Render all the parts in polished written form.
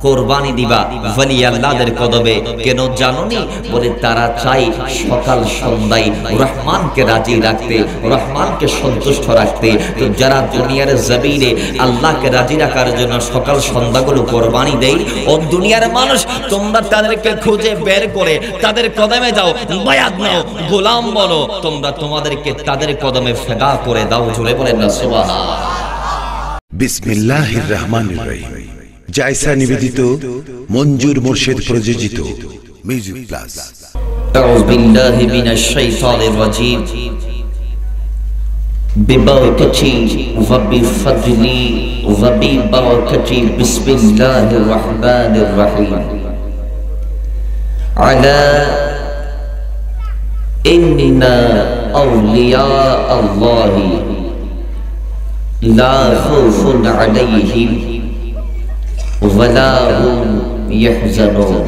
কোরবানি দিবা ওলি আল্লাহদের কদমে। কেন জানোনি? বলে তারা চাই সকাল সন্ধ্যায় রহমানকে রাজি রাখতে, রহমানকে সন্তুষ্ট রাখতে। তো যারা দুনিয়ার জমিনে আল্লাহকে রাজি রাখার জন্য সকাল সন্ধ্যাগুলো কোরবানি দেয়, ও দুনিয়ার মানুষ, তোমরা তাদেরকে খুঁজে বের করে তাদের কদমে যাও, বায়াত নাও, গোলাম বলো, তোমরা তোমাদেরকে তাদের কদমে ফেদা করে দাও। জোরে বলেন না সুবহানাল্লাহ। বিসমিল্লাহির রহমানির রহিম। জায়সা নিবেদিত, মঞ্জুর মুর্শিদ প্রযোজিত মিউজিক প্লাস। আউযু বিল্লাহি মিনাশ শাইতানির রাজীম। বিবারাকাতি ওয়া বিফদলি ওয়া বিবারাকাতি বিসমিল্লাহির রহমানির রহিম। আলা ইন্না আউলিয়া আল্লাহি لا خوف عليهم ولا هم يحزنون.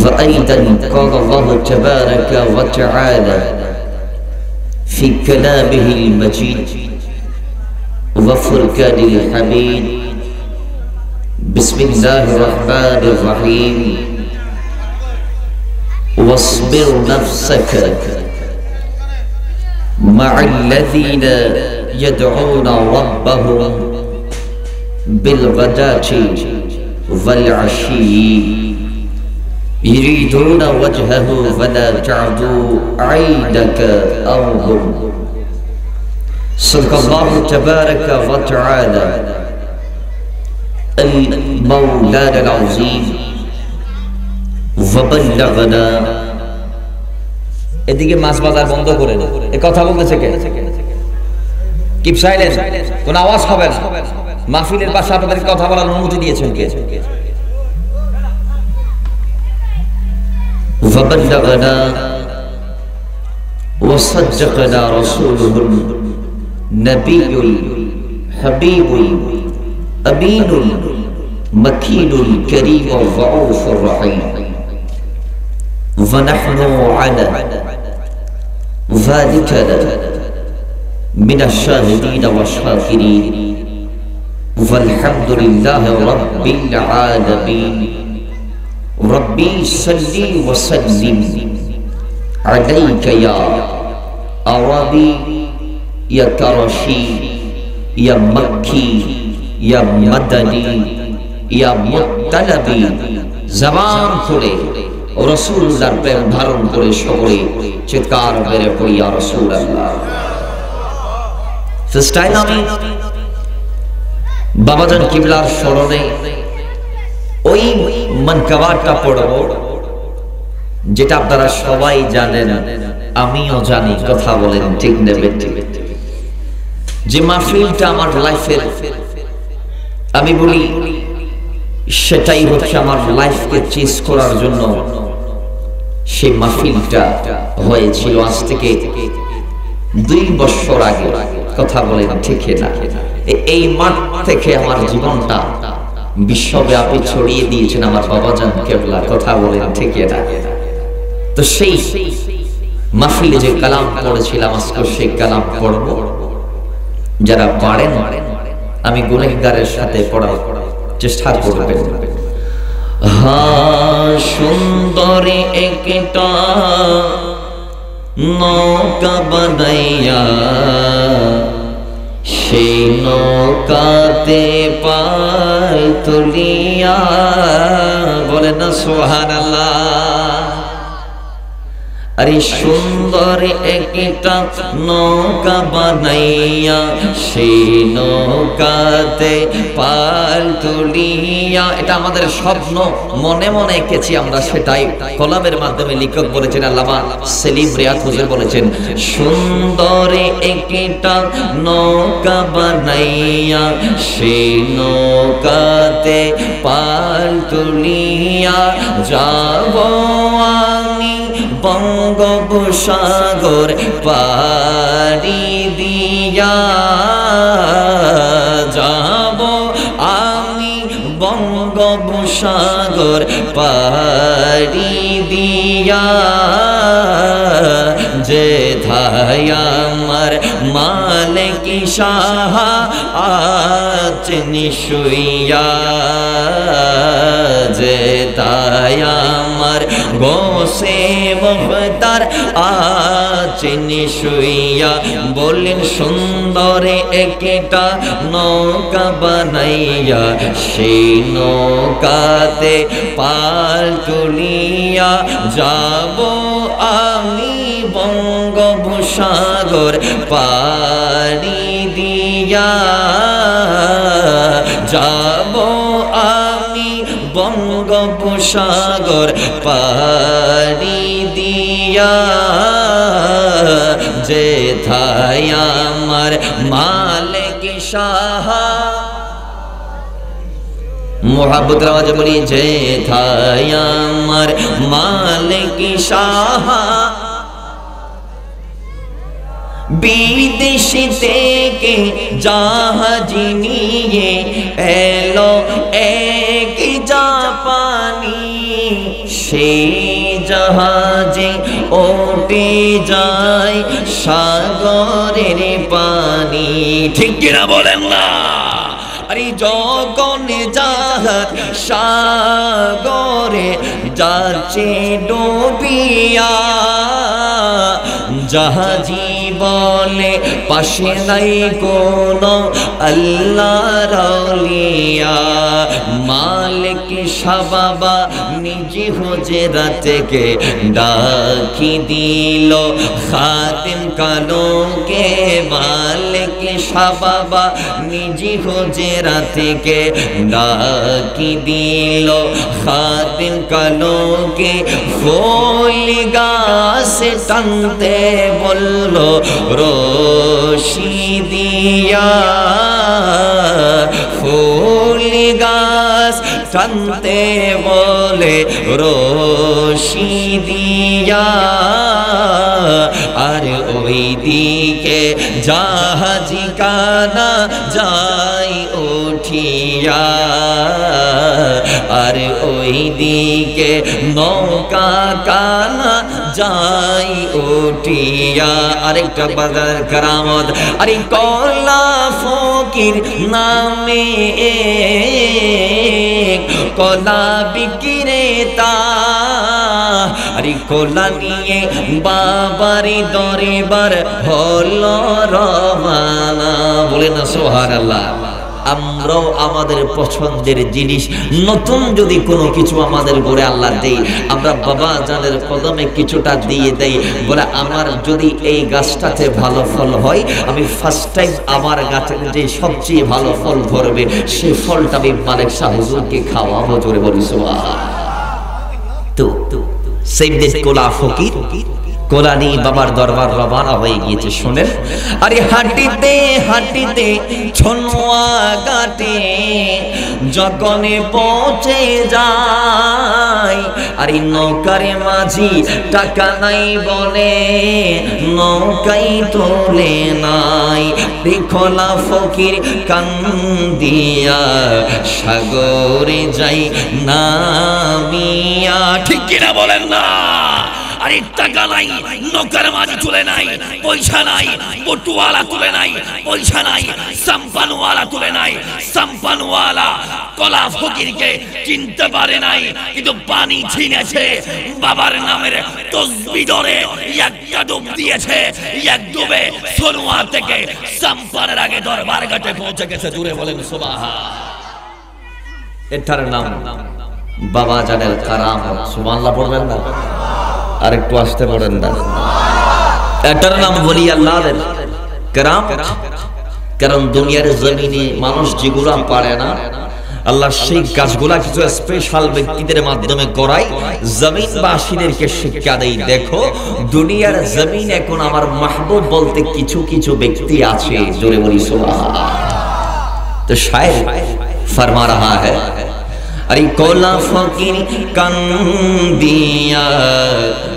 وأيضا قال الله تبارك وتعالى في كلامه المجيد وفرقان الحميد. بسم الله الرحمن الرحيم. واصبر نفسك مع الذين يدعون ربهم بالغداة والعشي يريدون وجهه ولا تعد عينك عنهم. صدق الله تبارك وتعالى المولانا العظيم وبلغنا. এদিকে মাছ বাজার বন্ধ করে না, এ কথা বলতেছে কে? কিপ সাইলেন্ট, কোন আওয়াজ হবে না। মাহফিলের পাশে আপনাদের কথা বলার অনুমতি দিয়েছেন কে? وبلغنا وصدقنا رسوله النبي الحبيب الأمين المكين الكريم الرؤوف الرحيم. ونحن على ذلك من الشاهدين والشاكرين. والحمد لله رب العالمين. ربي صل وسلم عليك يا عربي يا قرشي يا مكي يا مدني يا مطلبي. জবান খুলে রাসূলুল্লাহর প্রেম ধারণ করে সকলে চিৎকার করে পড়ি ইয়া রাসূলুল্লাহ। ফার্স্ট টাইম আমি বাবাজান কিবলার স্মরণে ওই মানকাবাতটা পড়ব, যেটা আপনারা সবাই জানেন, আমিও জানি। কথা বলেন ঠিক নেবে? যে মাহফিলটা আমার লাইফের, আমি বলি সেটাই হচ্ছে আমার লাইফকে চেঞ্জ করার জন্য সেই মাহফিলটা হয়েছিল আজ থেকে 2 বছর আগে। কথা বলেন ঠিক না? এই মাঠ থেকে আমার জীবনটা বিশ্বব্যাপী ছড়িয়ে দিয়েছেন আমার বাবাজান কেবলা। কথা বলেন ঠিক না? তো সেই মাহফিলে যে কালাম পড়েছিলাম, আজকে সেই কালাম পড়ব। যারা পারেন আমি গুনাহগারের সাথে পড়ার চেষ্টা করবেন। হ্যাঁ, সুন্দরী একটা নৌকা বানাইয়া সেই নৌকাতে পাল তুলিয়া, বলেন না সুবহানাল্লাহ। আরে সুন্দর একটা নৌকা বানাইয়া সেই নৌকাতে পাল তুলিয়া, এটা আমাদের স্বপ্ন, মনে মনে এঁকেছি আমরা, সেটাই কলমের মাধ্যমে লেখক বলেছেন, আল্লামা সেলিম রিয়াদ হুজুর বলেছেন, সুন্দর একটা নৌকা বানাইয়া সেই নৌকাতে পাল তুলিয়া যাব আমি বঙ্গোপসাগর পাড়ি দিয়া, যাব আমি বঙ্গোপসাগর পাড়ি দিয়া, যেথায় আমার মালিক শাহ আছেন শুইয়া, সে মুখতার আছেন শুইয়া বলেন সুন্দরে একটা নৌকা বানাইয়া সেই নৌকাতে পাল তুলিয়া যাব আমি বঙ্গোপসাগর পাড়ি দিয়া যাব আমি বঙ্গোপসাগর পাড়ি দিয়া যেথায় আমার মালিক শাহ মোহাব্বত রাজ বলি যেথায় আমার মালিক শাহ বিদেশ থেকে জাহাজ নিয়ে এলো এক জাপানি সেই জাহাজে ওঠে যায় সাগরের পানি ঠিক কিনা বলেন না আরে যখন জাহাজ সাগরে যাচ্ছে ডুবিয়া জাহাজি বলে পাশে নাই কোনো আল্লাহর আউলিয়া মালিক শাবাবা নিজে হুজরা থেকে ডাকি দিল খাতিম কালোকে মালিক শাবাবা নিজে হুজরা থেকে ডাকি দিল খাতিম কালোকে ফুল গাছ টানতে বললো রশি দিয়া ফুল গাছ টানতে বলে রশি দিয়া আর ওই দিকে জাহাজি কানা যাই উঠিয়া আর ওই দিকে নৌকা কানা যাই উঠিয়া আরেকটা বাজার কারামত আরে কলা ফকির নামে কলা বিক্রেতা আরে কলা নিয়ে বাবারি দরবার হলো রওনা বলে না সুবহানাল্লাহ আমরাও আমাদের পছন্দের জিনিস নতুন যদি কোনো কিছু আমাদের ঘরে আল্লাহ দেই আমরা বাবা জানের কদমে কিছুটা দিয়ে দেই বলে আমার যদি এই গাছটাতে ভালো ফল হয় আমি ফার্স্ট টাইম আমার গাছে যে সবচেয়ে ভালো ফল ধরবে সেই ফলটা আমি মালিক শাহ হুজুরকে খাওয়াবো জোরে বলি সুবহানাল্লাহ তো সাইয়েদ কোলা ফকির কোলানি বাবার দরবার রওনা হয়ে গিয়েছে শুনেন আরে হাঁটিতে হাঁটিতে ছনোয়া ঘাটে যখন পৌঁছে যায় আরে নৌকার মাঝি টাকা নাই বলে নৌকাই তোলে নাই দেখলা ফকির কান্দিয়া সাগরে যাই নামিয়া ঠিক কিনা বলেন না আরে টাকা নাই নৌকার মাঝি তুলে নাই পয়সা নাই বটুয়ালা তুলে নাই পয়সা নাই সম্পানওয়ালা তুলে নাই সম্পানওয়ালা কলা ফকিরকে চিনতে পারে নাই কিন্তু পানি ছিনেছে বাবার নামের তসবিহ ধরে একটা ডুব দিয়েছে এক ডুবে সোনুয়া থেকে সম্পানের আগে দরবার ঘাটে পৌঁছে গেছে দূরে বলেন সুবহানাল্লাহ এটার নাম বাবা জানের কারামত সুবহানাল্লাহ পড়বেন না আর একটু আসতে পড়েন না এটার নাম বলি আল্লাহর কারামত কারণ দুনিয়ার জমিনে মানুষ যেগুলা পারে না আল্লাহ সেই কাজগুলা কিছু স্পেশাল ব্যক্তিদের মাধ্যমে করায় জমিনবাসীদেরকে শিক্ষা দেয় দেখো দুনিয়ার জমিন এখন আমার মাহবুব বলতে কিছু কিছু ব্যক্তি আছে জোরে বলি সুবহানাল্লাহ তো শায়ের ফরমা রহা है अरे कोला फकीर कांदिया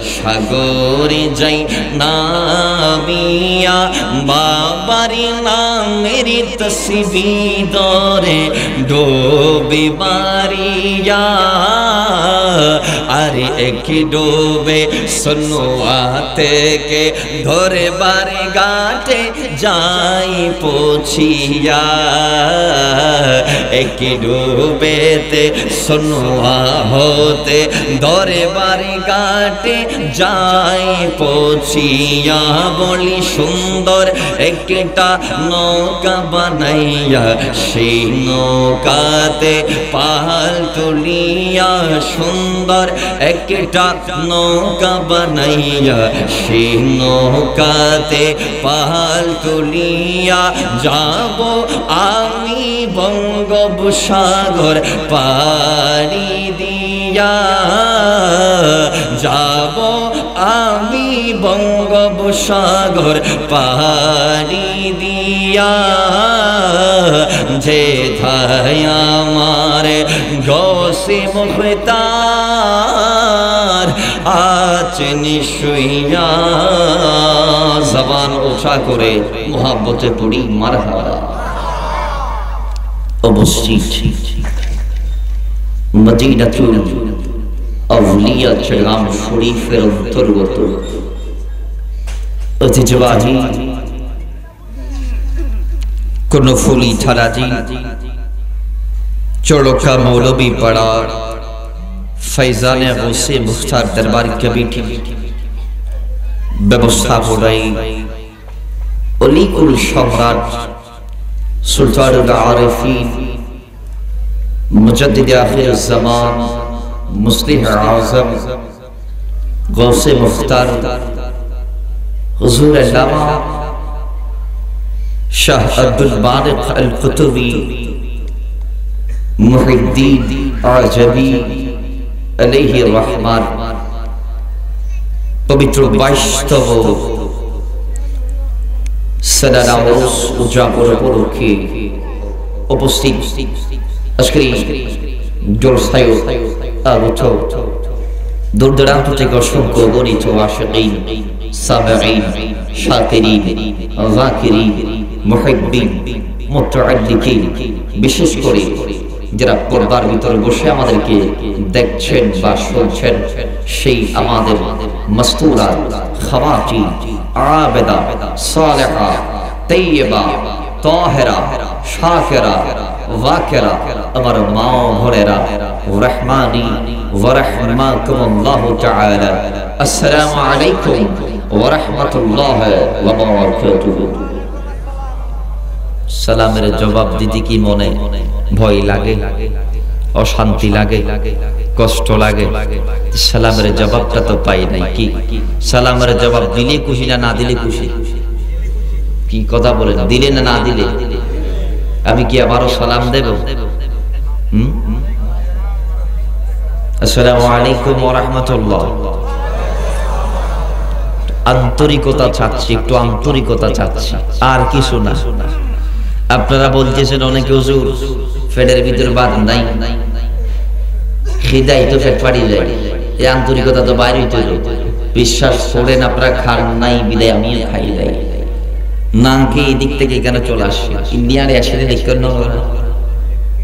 सागरे जाई नामिया बाबारी नामेर तस्बीह धरे डोबे बारिया আরে একি ডুবে সনুয়াতে কে ধরে বারে ঘাটে যাই পৌঁছিয়া একি ডুবেতে সনুয়া হতে ধরে বারে ঘাটে যাই পৌঁছিয়া বলি সুন্দর একটা নৌকা বানাইয়া সেই নৌকাতে পাল তুলিয়া সুন্দর একটা নৌকা বানাইয়া সেই নৌকাতে পাল তুলিয়া যাব আমি বঙ্গোপসাগর পাড়ি দিয়া যাব আমি বঙ্গোপসাগর পাড়ি দিয়া যে ধায় আমার গৌসে মুখতার আছেন শুইয়া জবান ওঠা করে মোহাব্বতে পড়ি মারহাবা। অবস্থিত মদিনাতুল আউলিয়া চট্টগ্রাম শরীফের অন্তর্গত ঐতিহ্যবাহী কর্ণফুলী থানাধীন চরকা মৌলবী পাড়া ফৈজানে গৌসে মুখতার দরবার কমিটি ব্যবস্থাপনায় অলিকুল সম্রাট সুলতানুল আরিফিন মুজাদ্দিদ আখির জামান মুসলিহ আযম গৌসে মুখতার হুজুর আল্লামা শাহ আব্দুল মালিক আল কুতুবী মুহিদ্দিন আজমি আলাইহি রহমান পবিত্র 22তম সালানা উরুস উদযাপন উপলক্ষে উপস্থিত আজকের জলসায় আগত দূর দূরান্ত থেকে অসংখ্য গণিত আশিকিন সামিঈন শাকিরিন যাকিরিন মুহিব্বিন মুতাআল্লিকিন বিশেষ করে যারা পর্দার ভিতরে বসে আমাদেরকে দেখছেন বা শুনছেন সেই আমাদের মাসতুরা খাওয়াতিন আবেদা সালেহা তাইয়্যিবা তাহেরা শাকিরা ওয়াকিরা আমার মা ভরেরা রহমানি ওয়া রাহমাকুমুল্লাহু তাআলা আসসালামু আলাইকুম ওয়া রাহমাতুল্লাহি ওয়া বারাকাতুহু। সালামের জবাব দিতে কি মনে ভয় লাগে, অশান্তি লাগে, কষ্ট লাগে? সালামের জবাবটা তো পাই নাই। কি সালামের জবাব দিলে খুশি না না দিলে খুশি? কি কথা বলেন, দিলে না না দিলে? আমি কি আবারও সালাম দেব? আসসালামু আলাইকুম ওয়া রাহমাতুল্লাহ। আন্তরিকতা চাচ্ছি, একটু আন্তরিকতা চাচ্ছি, আর কিছু না। আপনারা বলতেছেন অনেকে হুজুর ফেডের ভিতরে বাদ নাই, খিদাই তো ফেট পাড়ি যায়, এই আন্তরিকতা তো বাইরে হইতে হলো। বিশ্বাস করেন আপনারা খান নাই বিদায় আমিও খাই নাই না, কি এদিক থেকে কেন চলে আসছে ইন্ডিয়ার একসাথে দেখতে না?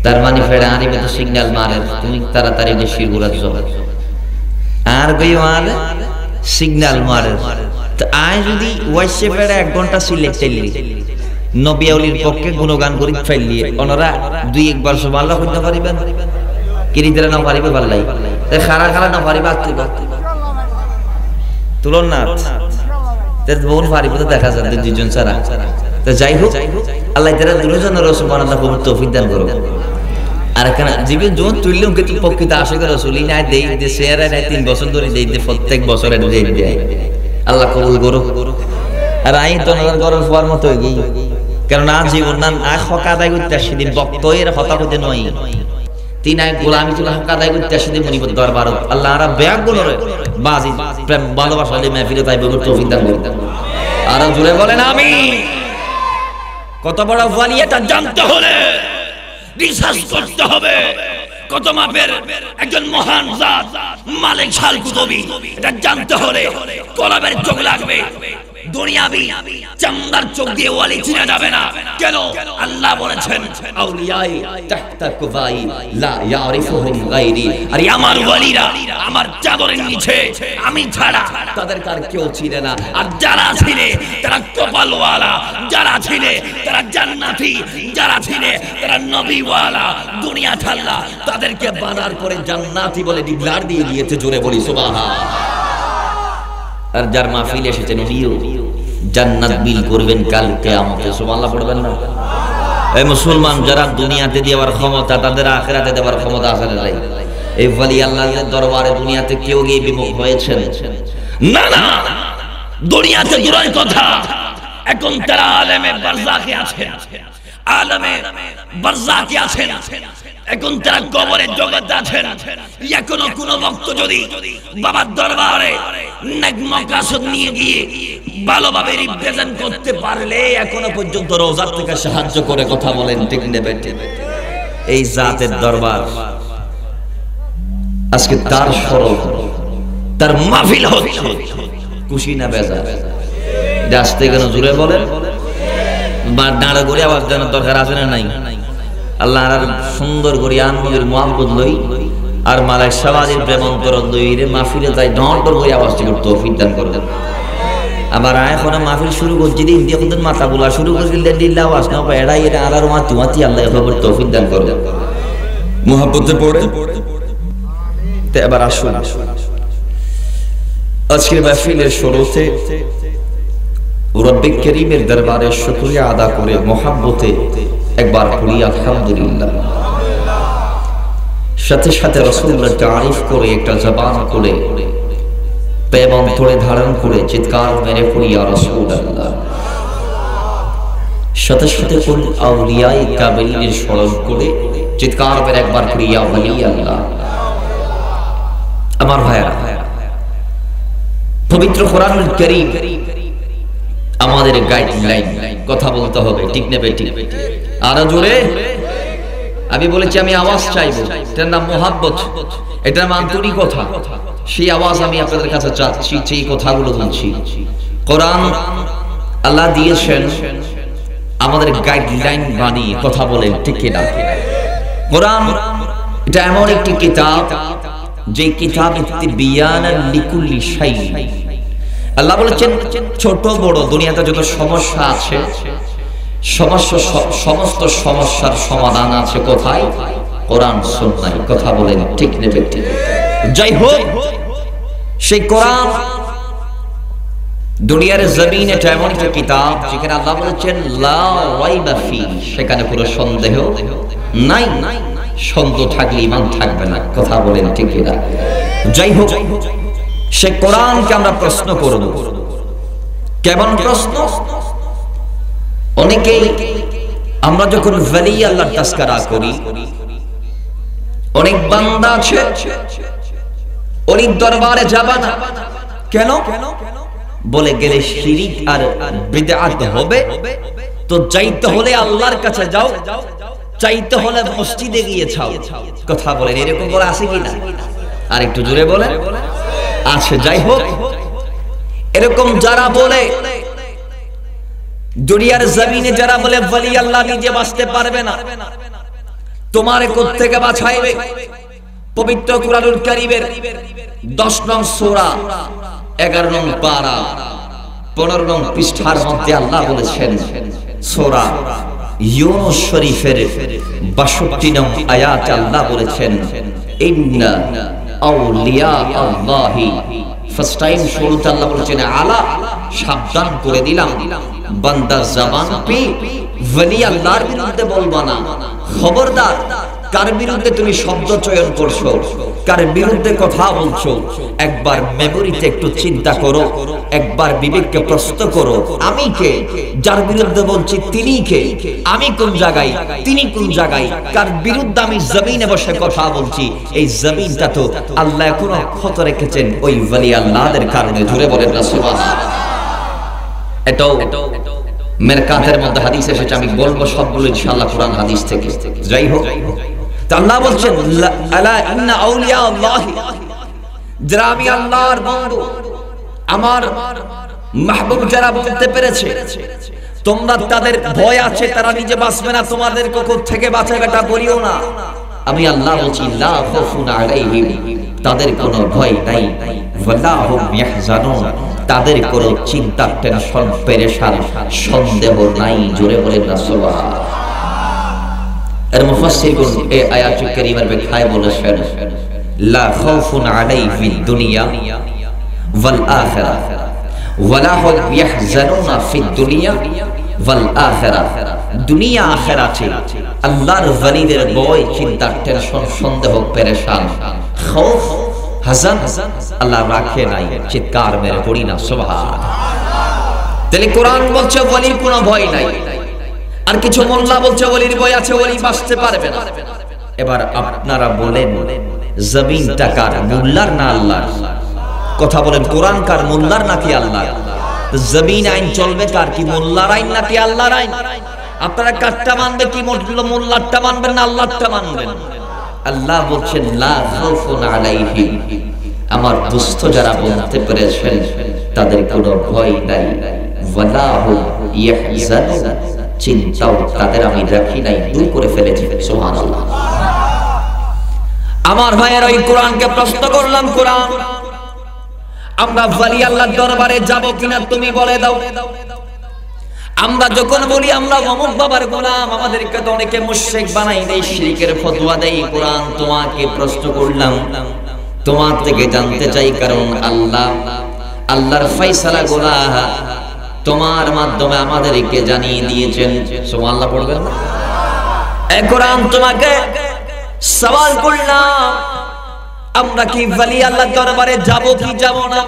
তার মানে ফেডে আরিবে তো সিগন্যাল মারে, তুমি তাড়াতাড়ি বেশি ঘুরাচ্ছ আর গই আর সিগন্যাল মারে। তো আয় যদি ওয়াইসে ফেডে 1 ঘন্টা সিলেক্ট চাইলি নবী আউলির পক্ষে গুণগান করি ফেললি ওনারা 2-1 বার সুবহানাল্লাহ কইতে পারিবেন? কিরিদরা না পারিবে ভালাই তে খারা খারা না পারিবা তুলন না তে বহু পারিবে তো দেখা যায় দুইজন ছাড়া। তো যাই হোক আল্লাহ তাআলা দুইজনের সুবহানাল্লাহ কবুল তৌফিক দান করুন। আর কেন জীবন যখন তুললেও কিন্তু পক্ষিতে আশিক রাসূলই নাই দেই দে শেয়ারে নাই 3 বছর ধরে দেই দে প্রত্যেক বছরে দেই দেয় আল্লাহ কবুল করুক। আর আই তো নজর করার ফর মত হই গই, কারণ আজ জীবন না হক আদায় করতে সেদিন বক্তয়ের হতা হতে নয়, 3 আয় গোলামি তুলা হক আদায় করতে সেদিন মনিবত দরবার আল্লাহ আর ব্যাগ গুলোরে বাজি প্রেম ভালোবাসা হলে মাহফিলে তাই বগুর তৌফিক দান করুন। আর জোরে বলেন আমিন। কত বড় ওয়ালি এটা জানতে হলে রিসার্চ করতে হবে, কত মাপের একজন মহান জাত মালিক শাল কুতুবী এটা জানতে হলে কলমের চোখ লাগবে, দুনিয়াবি চামড়ার চোখ দিয়ে ওয়ালি চিনা যাবে না। কেন? আল্লাহ বলেছেন আউলিয়াই তাহতা কুফাই লা ইয়ারিফুহুম গায়রি, আর আমার ওয়ালিরা আমার চাদরের নিচে আমি ছাড়া তাদের কার কেউ চিনে না। আর যারা ছিলে তারা কপালওয়ালা, যারা ছিলে তারা জান্নাতি, যারা ছিলে তারা নবীওয়ালা। দুনিয়া ছাড়লা তাদেরকে বানার পরে জান্নাতি বলে ডিক্লার দিয়ে দিয়েছে। জোরে বলি সুবহানাল্লাহ। আর যার মাহফিল এসেছেন উনিও জান্নাত বিল করবেন কাল কিয়ামতে। সুবহানাল্লাহ পড়বেন না? এই মুসলমান যারা দুনিয়াতে দেওয়ার ক্ষমতা তাদের আখিরাতে দেওয়ার ক্ষমতা আছে না? এই ওয়ালি আল্লাহর দরবারে দুনিয়াতে কেউ গিয়ে বিমুখ হয়েছেন? না না, দুনিয়াতে দূরের কথা, এখন তারা আলেমে বারজাখে আছেন, আলেমে বারজাখে আছেন, এখন তারা কবরের জগতে আছেন। এখনো কোন ভক্ত যদি বাবার দরবারে নেক মাকসাদ নিয়ে গিয়ে ভালোভাবে রিপ্রেজেন্ট করতে পারলে এখনো পর্যন্ত রোজার থেকে সাহায্য করে। কথা বলেন ঠিক নেবে? এই জাতের দরবার আজকে তার স্মরণ, তার মাহফিল হচ্ছে, খুশি না বেজার? আসতে কেন জুড়ে বলেন? নাড়া করে আওয়াজ দেওয়ার দরকার আছে না নাই? আল্লাহ আর সুন্দর করে আনন্দের মোহাম্মদ লই আর মালাক সবাজের প্রেম অন্তর লই রে মাহফিলে তাই ডর করে আওয়াজ করতে তৌফিক দান করবেন। আবার এখন মাহফিল শুরু করছি দিন দিয়ে কোন মাথা বলা শুরু করে দিলে দিল্লা আওয়াজ না পায় এড়াই এরা আর মাতি মাতি আল্লাহ খবর তৌফিক দান করবেন। মুহাব্বতে পড়ে তে এবার আসুন আজকের মাহফিলের শুরুতে রব্বে করিমের দরবারে শুকরিয়া আদা করে মুহাব্বতে একবার পড়ি আলহামদুলিল্লাহ। সাথে সাথে রাসূলুল্লাহ তারিফ করে একটা জবান করে প্রেম অন্তরে ধারণ করে চিৎকার মেরে পড়ি ইয়া রাসূলুল্লাহ। সাথে সাথে কোন আউলিয়ায়ে কামিলের স্মরণ করে চিৎকার মেরে একবার পড়ি ইয়া ওয়ালি আল্লাহ। আমার ভাইরা, পবিত্র কোরআনুল কারীম আমাদের গাইডলাইন, কথা বলতে হবে ঠিক নেবে? ঠিক আরো জোরে আমি বলেছি আমি আওয়াজ চাইবো, এটার নাম মোহাব্বত, এটার নাম আন্তরিকতা। সেই আওয়াজ আমি আপনাদের কাছে চাচ্ছি, সেই কথাগুলো বলছি। কোরআন আল্লাহ দিয়েছেন আমাদের গাইডলাইন বানিয়ে, কথা বলেন ঠিক কিনা? কোরআন এটা এমন একটি কিতাব যে কিতাব তিবিয়ানান লিকুল্লি শাই। আল্লাহ বলেছেন ছোট বড় দুনিয়াতে যত সমস্যা আছে সমস্ত সমস্যার সমাধান আছে কোথায়? কোরআন সুন্নাহ। কথা বলেন ঠিক নেবে? ঠিক। যাই হোক, সেই কোরআন দুনিয়ার জমিন এটা এমন একটা কিতাব যেখানে আল্লাহ বলেছেন লা রাইবা ফি, সেখানে কোনো সন্দেহ নাই। সন্দেহ থাকলে ঈমান থাকবে না। কথা বলেন ঠিক কিনা? যাই হোক, সে কোরআনকে আমরা প্রশ্ন করব। কেমন প্রশ্ন? অনেকেই আমরা যখন ওয়ালি আল্লাহর তাজকিরা করি, অনেক বান্দা আছে ওই দরবারে যাবে না। কেন? বলে গেলে শিরিক আর বিদআত হবে, তো চাইতে হলে আল্লাহর কাছে যাও, চাইতে হলে মসজিদে গিয়ে চাও। কথা বলেন এরকম বলা আছে কি না? আর একটু জোরে বলেন। আছে। যাই হোক, এরকম যারা বলে দুনিয়ার জমিনে, যারা বলে ওয়ালি আল্লাহ নিজে বাঁচতে পারবে না, তোমারে কোত্থেকে বাঁচাইবে? পবিত্র কুরআনুল কারীমের 10 নং সূরা 11 নং পারা 15 নং পৃষ্ঠার মধ্যে আল্লাহ বলেছেন, সূরা ইউনূস শরীফের 62 নং আয়াতে আল্লাহ বলেছেন ইন্না আউলিয়া আল্লাহি। ফার্স্ট টাইম শুরুতে আল্লাহ বলেছেন আলা, সাবধান করে দিলাম বান্দা জবান পে ওয়ালি আল্লাহর বিরুদ্ধে বলবা না। খবরদার, কার বিরুদ্ধে তুমি শব্দ চয়ন করছো, কার বিরুদ্ধে কথা বলছো, একবার মেমোরিতে একটু চিন্তা করো, একবার বিবেককে প্রশ্ন করো, আমি কে? যার বিরুদ্ধে বলছি তিনি কে? আমি কোন জায়গায়, তিনি কোন জায়গায়? কার বিরুদ্ধে আমি জমিনে বসে কথা বলছি? এই জমিনটা তো আল্লাহ এখনো অক্ষত রেখেছেন ওই ওয়ালি আল্লাহদের কারণে। জুড়ে বলেন না সুবহানাল্লাহ। এটাও মেরকাতের মধ্যে হাদিস এসেছে, আমি বলবো সবগুলো ইনশাআল্লাহ কোরআন হাদিস থেকে। যাই হোক, আল্লাহ বলছেন আলা ইন্না আউলিয়া আল্লাহ, যারা আমি আল্লাহর বন্ধু, আমার মাহবুব যারা বলতে পেরেছে তোমরা তাদের ভয় আছে, তারা নিজে বাঁচবে না, তোমাদের কোকো থেকে বাঁচাবে, এটা বলিও না। আমি আল্লাহ বলছি লা খাউফুন আলাইহিম, তাদের কোনো ভয় নাই, ওয়ালা হুম ইয়াহজানুন, তাদের কোনো চিন্তা, টেনশন, পেরেশান, সন্দেহ নাই। জোরে বলেন না সুবহানাল্লাহ। এর মুফাসসিরগণ এই আয়াতুল কারীমার ব্যাখ্যায় বলেছেন লা খাউফুন আলাইহিম ফিদ দুনিয়া ওয়াল আখিরাহ ওয়ালা হুম ইয়াহজানুনা ফিদ দুনিয়া ওয়াল আখিরাহ। দুনিয়া আখিরাতে আল্লাহর ওয়ালিদের ভয়, চিন্তা, টেনশন, সন্দেহ, পেরেশান, খাউফ, হাজান আল্লাহ রাখে নাই। চিৎকার মেরে পড়ি না সুবহানাল্লাহ। তাহলে কোরআন বলছে ওয়ালির কোনো ভয় নাই, আর কিছু মোল্লা বলছে ওলির ভয় আছে, ওলি বাঁচতে পারবে না। এবার আপনারা বলেন জমিনটা কার, মোল্লার না আল্লাহর? কথা বলেন, কোরআন কার, মোল্লার নাকি আল্লাহর? জমিন আইন চলবে কার, কি মোল্লার আইন নাকি আল্লাহর আইন? আপনারা কারটা মানবে, কি মোল্লারটা মানবেন না আল্লাহরটা মানবেন? আল্লাহ বলছেন লা খাউফুন আলাইহিম, আমার দুস্থ যারা বলতে পেরেছেন তাদের কোনো ভয় নাই, ওয়ালা হুম ইয়াহজানুন, চিন্তাও তাদের আমি রাখি নাই, দূর করে ফেলেছি। সুবহানাল্লাহ। আমার ভাইয়ের ওই কোরআনকে প্রশ্ন করলাম, কোরআন আমরা ওয়ালি আল্লাহর দরবারে যাব কিনা তুমি বলে দাও। আমরা যখন বলি আমরা অমুক বাবার গোলাম, আমাদেরকে তো অনেকে মুশরিক বানাই দেয়, শিরকের ফতোয়া দেয়। কোরআন তোমাকে প্রশ্ন করলাম, তোমার থেকে জানতে চাই, কারণ আল্লাহর ফয়সালা গোলা তোমার মাধ্যমে আমাদেরকে জানিয়ে দিয়েছেন। সুবহানাল্লাহ পড়বেন না? এই কোরআন তোমাকে সওয়াল করলাম, আমরা কি ওয়ালি আল্লাহর দরবারে যাব কি যাব না,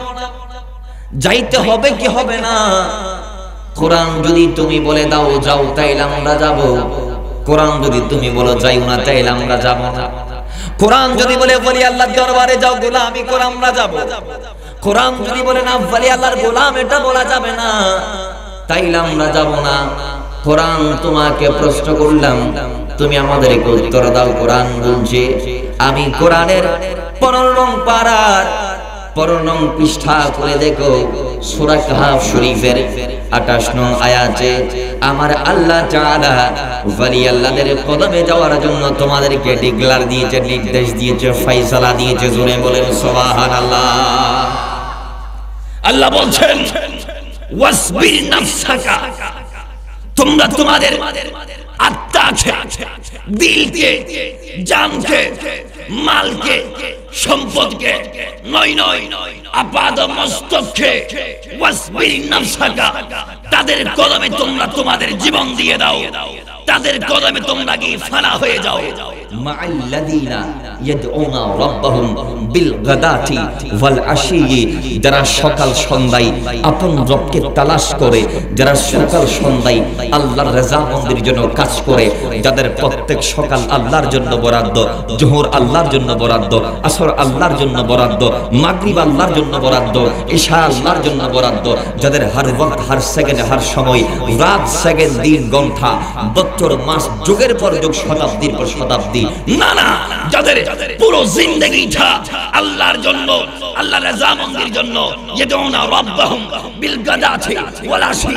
যাইতে হবে কি হবে না? কোরআন যদি তুমি বলে দাও যাও, তাইলে আমরা যাব। কোরআন যদি তুমি বলো যাইও না, তাইলে আমরা যাব না। কোরআন যদি বলে ওয়ালি আল্লাহর দরবারে যাও, গোলামি করো, আমরা যাব। কোরআন যদি বলে না ওয়ালি আল্লাহর গোলাম, এটা বলা যাবে না, তাইলে আমরা যাব না। কোরআন তোমাকে প্রশ্ন করলাম, তুমি আমাদেরকে উত্তর দাও। কোরআন বলছে, আমি কোরআনের 15 নং পারার 15 নং পৃষ্ঠা করে দেখো, সূরা কাহফ শরীফের 28 নং আয়াতে আমার আল্লাহ তাআলা ওয়ালি আল্লাহদের কদমে যাওয়ার জন্য তোমাদেরকে ডিক্লার দিয়েছে, নির্দেশ দিয়েছে, ফয়সালা দিয়েছে। জোরে বলেন সুবহানাল্লাহ। আল্লাহ বলছেন ওয়াসবির নাফসাকা, তোমরা তোমাদের আত্মাকে, দিলকে, জানকে, মালকে, সম্পদকে, নয় আপাদ মস্তককে, ওয়াসবির নাফসাকা, তাদের কদমে তোমরা তোমাদের জীবন দিয়ে দাও, তাদের কদমে তোমরা কি ফানা হয়ে যাও। মাআল্লাযীনা ইয়াদউনা রাব্বাহুম বিল গাদাতি ওয়াল আশিয়্যি, যারা সকাল সন্ধ্যায় আপন রবকে তালাশ করে, যারা সকাল সন্ধ্যায় আল্লাহর রাজামন্দির জন্য কাজ করে, যাদের প্রত্যেক সকাল আল্লাহর জন্য বরাদ্দ, জোহর আল্লাহর জন্য বরাদ্দ, আসর আল্লাহর জন্য বরাদ্দ, মাগরিব আল্লাহর জন্য বরাদ্দ, ইশা আল্লাহর জন্য বরাদ্দ, যাদের হর ওয়াক্ত, হর সেকেন্ড, হর সময়, রাত, সেকেন্ড, দিন, ঘন্টা, বছর, মাস, যুগের পর যুগ, শতাব্দীর পর শতাব্দী, না না, যাদের পুরো জিন্দেগিটা আল্লাহর জন্য, আল্লাহর রাজামন্দির জন্য, ইয়াদউনা রাব্বাহুম বিল গাদাতি ওয়াল আশি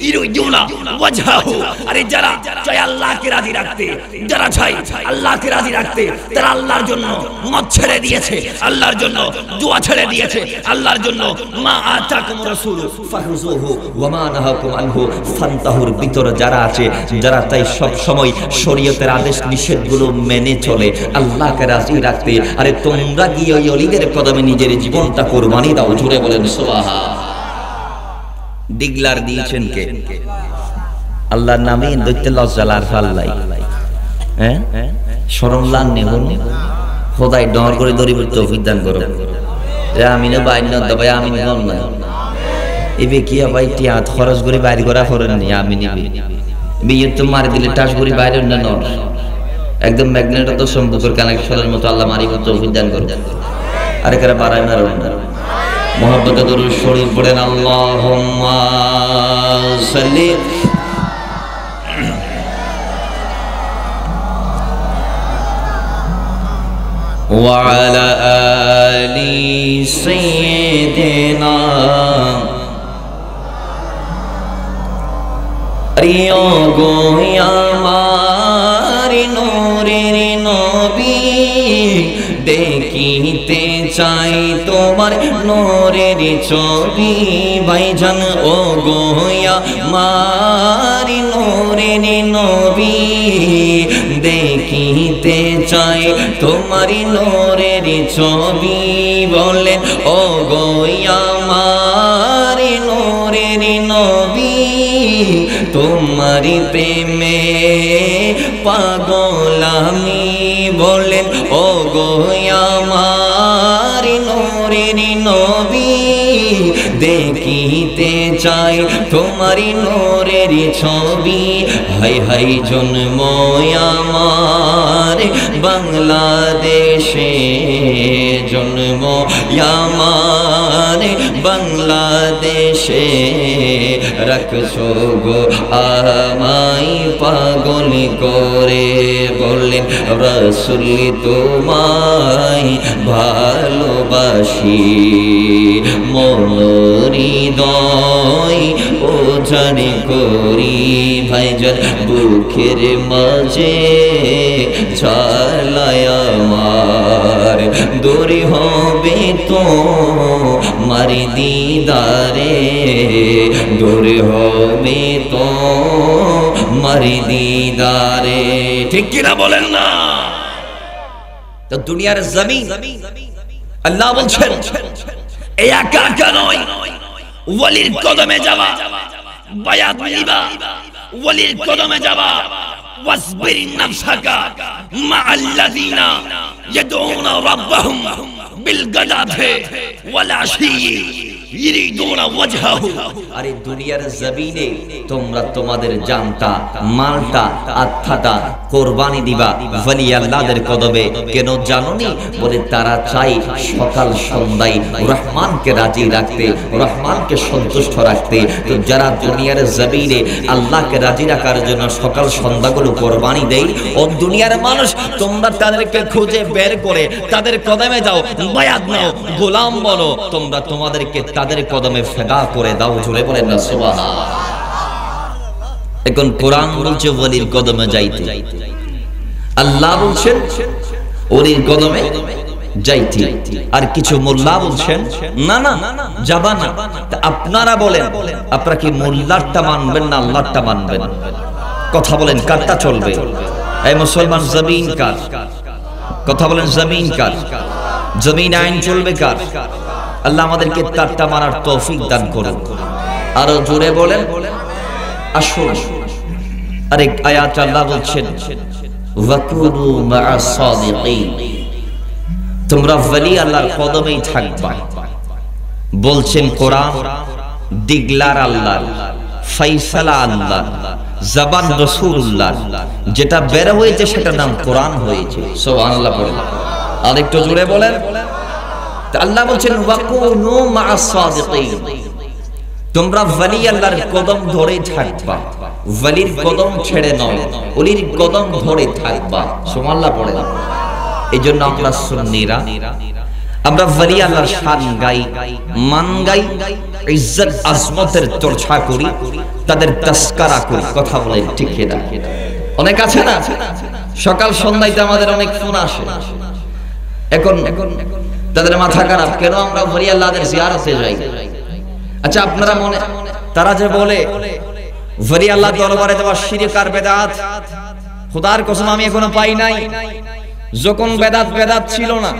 ইউরিদুনা ওয়াজহাহু, আরে যারা চায় আল্লাহকে রাজি রাখতে, যারা চায় আল্লাহকে রাজি রাখতে, তারা আল্লাহর জন্য মদ ছেড়ে দিয়েছে, আল্লাহর জন্য দোয়া ছেড়ে দিয়েছে, আল্লাহর জন্য মা আতাকুম রাসূল ফাহুযুহু ওয়া মা নাহাকুম আনহু ফান্তাহুর ভিতরে যারা আছে, যারা তাই সব সময় শরীয়তের আদেশ নিষেধগুলো মেনে চলে, আল্লাহকে রাজি রাখতে, আরে তোমরা গিয়ে ওই ওলিদের কদমে নিজের জীবনটা কুরবানি দাও। জোরে বলেন সুবহানাল্লাহ। ডিগলার দিয়েছেন কে? আল্লাহর নামে দৈত্য লজ্জালার ফাল্লাই, হ্যাঁ শরম লান নেহুন খোদাই ডর করে দরিব তৌফিক দান করো। আমিন বাইন দবাই আমিন গম না এবে কি ভাই টিয়া খরচ করে বাইরে করা করেন নি, আমি নিবি বিয়ে তো মারি দিলে টাস করে বাইরে না নর, একদম ম্যাগনেট তো সম্পর্কের কানেকশনের মতো আল্লাহ মারি তৌফিক দান করো। আরে কারা বাড়ায় না রোনা মুহাব্বতে দরুদ শরীফ পড়েন, আল্লাহুম্মা সাল্লি ওয়া আলা আলি সাইয়্যিদিনা ও গো আমার নূরের নবী দেখিতে চাই তোমার নূরের ছবি ভাইজান ও গো আমার নূরের নবী দেখিতে চাই তোমার নূরের ছবি বলেন ও গো আমার নূরের নবী তোমার প্রেমে পাগল আমি বলেন ও গো আমার নূরের নবী দেখিতে চাই তোমার নূরের ছবি হাই হাই জন্ম আমার বাংলাদেশে জন্ম আমার বাংলাদেশে রাখছো গো আমায় পাগল করে বললেন রাসূল তোমায় ভালোবাসি হৃদয় ও জানি করি ভাইজান বুকের মাঝে জ্বালায় আমার দূর হবে তো মারি দিদারে দূর হবে তো মারি দিদারে ঠিক কিনা বলেন না তো দুনিয়ার জমিন আল্লাহ বলছেন এই একা একা নয় ওলির কদমে যাবা বায়াত নিবা ওলির কদমে যাবা ওয়াসবির নাফসাকা মাআল্লাযিনা ইয়াদউনা রাব্বাহুম বিল গাদাতি ওয়াল আশি ইরিদুনা ওয়াজহাহু আরে দুনিয়ার জমিনে তোমরা তোমাদের জানটা মালটা আত্মাটা কুরবানি দিবা ওলি আল্লাহদের কদমে কেন জানোনি বলে তারা চাই সকাল সন্ধ্যায় রহমানকে রাজি রাখতে রহমানকে সন্তুষ্ট রাখতে তো যারা দুনিয়ার জমিনে আল্লাহকে রাজি রাখার জন্য সকাল সন্ধ্যাগুলো কুরবানি দেয় ও দুনিয়ার মানুষ তোমরা তাদেরকে খুঁজে বের করে তাদের কদমে যাও বায়াত নাও গোলাম বলো তোমরা তোমাদেরকে তাদের কদমে ফেদা করে দাও জোরে বলেন না সুবহানাল্লাহ এখন কোরআন বলছে ওলির কদমে যাইতে আল্লাহ বলছেন ওলির কদমে যাইতে আর কিছু মোল্লা বলছেন না না যাবা না আপনারা বলেন আপনারা কি মোল্লারটা মানবেন না আল্লাহরটা মানবেন কথা বলেন কারটা চলবে এই মুসলমান জমিন কার কথা বলেন জমিন কার জমিন আইন চলবে কার আল্লাহ আমাদেরকে তারটা মানার তৌফিক দান করুন আরো জোরে বলেন আসুন আরেক আয়াত আল্লাহ বলছেন ওয়াকুনু মা'আস সাদিকিন তোমরা ওলি আল্লাহর কদমেই থাকবা বলছেন কোরআন দিগলার আল্লাহ ফাইসালা আল্লাহ জবান রাসূলুল্লাহ যেটা বের হয়েছে সেটার নাম কোরআন হয়েছে সুবহানাল্লাহ বলেন আরেকটু জোরে বলেন আল্লাহ বলছেন ওয়াকুনু মা'আস সাদিকিন তোমরা ওলি আল্লাহর কদম ধরে থাকবা ওলির কদম ছেড়ে নয় ওলির কদম ধরে থাকবা সুবহানাল্লাহ পড়ে এইজন্য আমরা সুন্নিরা আমরা ওলি আল্লাহর শান গাই মান গাই ইজ্জত আজমতের চর্চা করি তাদের তাসকারা করি কথা বলেন ঠিক কিনা অনেক আছে না সকাল সন্ধ্যায় আমাদের অনেক ফোন আসে এখন তাদের মাথা খারাপ কেন আমরা ওলি আল্লাহদের জিয়ারতে যাই আচ্ছা আপনারা মনে তারা যে বলে ওলি আল্লাহ দরবারে যাওয়া শিরক আর বেদাত খোদার কসম আমি এখনো পাই নাই যখন বেদাত ছিল না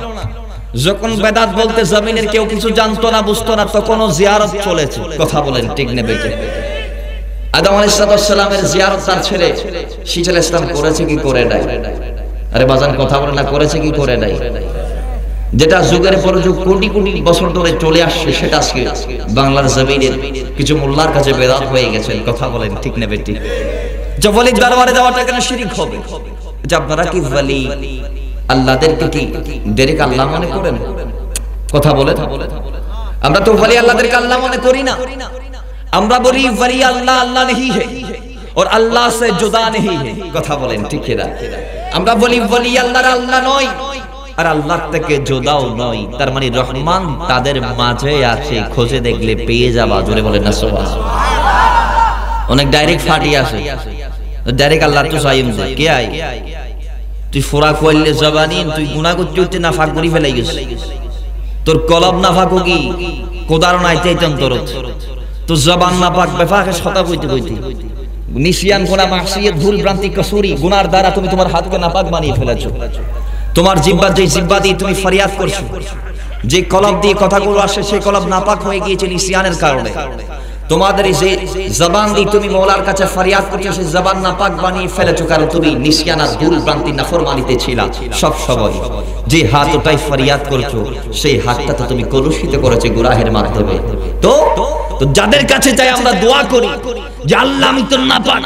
যখন বেদাত বলতে জমিনের কেউ কিছু জানতো না বুঝতো না তখনও জিয়ারত চলেছে কথা বলেন ঠিক নেবে আদম আলাইহিস সালামের জিয়ারত তার ছেলে শীষ আলাইহিস সালাম করেছে কি করে নাই আরে বাজান কথা বলে না করেছে কি করে নাই যেটা যুগের পর যুগ কোটি কোটি বছর ধরে চলে আসছে সেটা আজকে বাংলার জমিনের কিছু মোল্লার কাছে বেদাত হয়ে গেছে কথা বলেন ঠিক নেবে ঠিক যে ওলির দরবারে যাওয়াটা কেন শিরক হবে যে আপনারা কি ওলি আল্লাহদেরকে কি ডাইরেক্ট আল্লাহ মনে করেন কথা বলে আমরা তো ওলি আল্লাহদেরকে আল্লাহ মনে করি না আমরা বলি ওলি আল্লাহ আল্লাহ नहीं है और अल्लाह से जुदा नहीं है কথা বলেন ঠিক কিনা আমরা বলি ওলি আল্লাহর আল্লাহ নয় আর আল্লাহর থেকে জুদাও নয় তার মানে রহমান তাদের মাঝে আছে খোঁজে দেখলে পেয়ে যাবা জোরে বলেন না সুবহানাল্লাহ অনেক ডাইরেক্ট ফাটি আসে, ডাইরেক্ট আল্লাহ তো চাইম যে কে আই তুই ফোরা কইলে জবানি তুই গুনাহ করতে করতে নাফাক করি ফেলাই গেছিস, তোর কলব নাফাক কি কোদার নাইতে তন্তর তো জবান নাপাক বেফাকে শতা কইতে কইতে নিসিয়ান গুনাহ মাসিয়াত ভুল ভ্রান্তি কসুরি গুনার দ্বারা তুমি তোমার হাতকে নাপাক বানিয়ে ফেলেছো। তোমার জিহ্বা যে জিহ্বা দিয়ে তুমি ফরিয়াদ করছো, যে কলব দিয়ে কথাগুলো আসে সেই কলব নাপাক হয়ে গিয়েছে নিসিয়ানের কারণে। তোমাদের যে জবান দিয়ে তুমি মওলার কাছে ফরিয়াদ করছো সেই জবান নাপাক বানিয়ে ফেলেছো, কারণ তুমি নিসিয়ান আর ভুল ভ্রান্তি নাফরমানিতে ছিলা সব সময়। যে হাত ওটাই ফরিয়াদ করছো সেই হাতটা তো তুমি কলুষিত করেছো গুনাহের মাধ্যমে। তো যাদের কাছে যাই আমরা দোয়া করি যে আল্লাহ আমি তো নাপাক,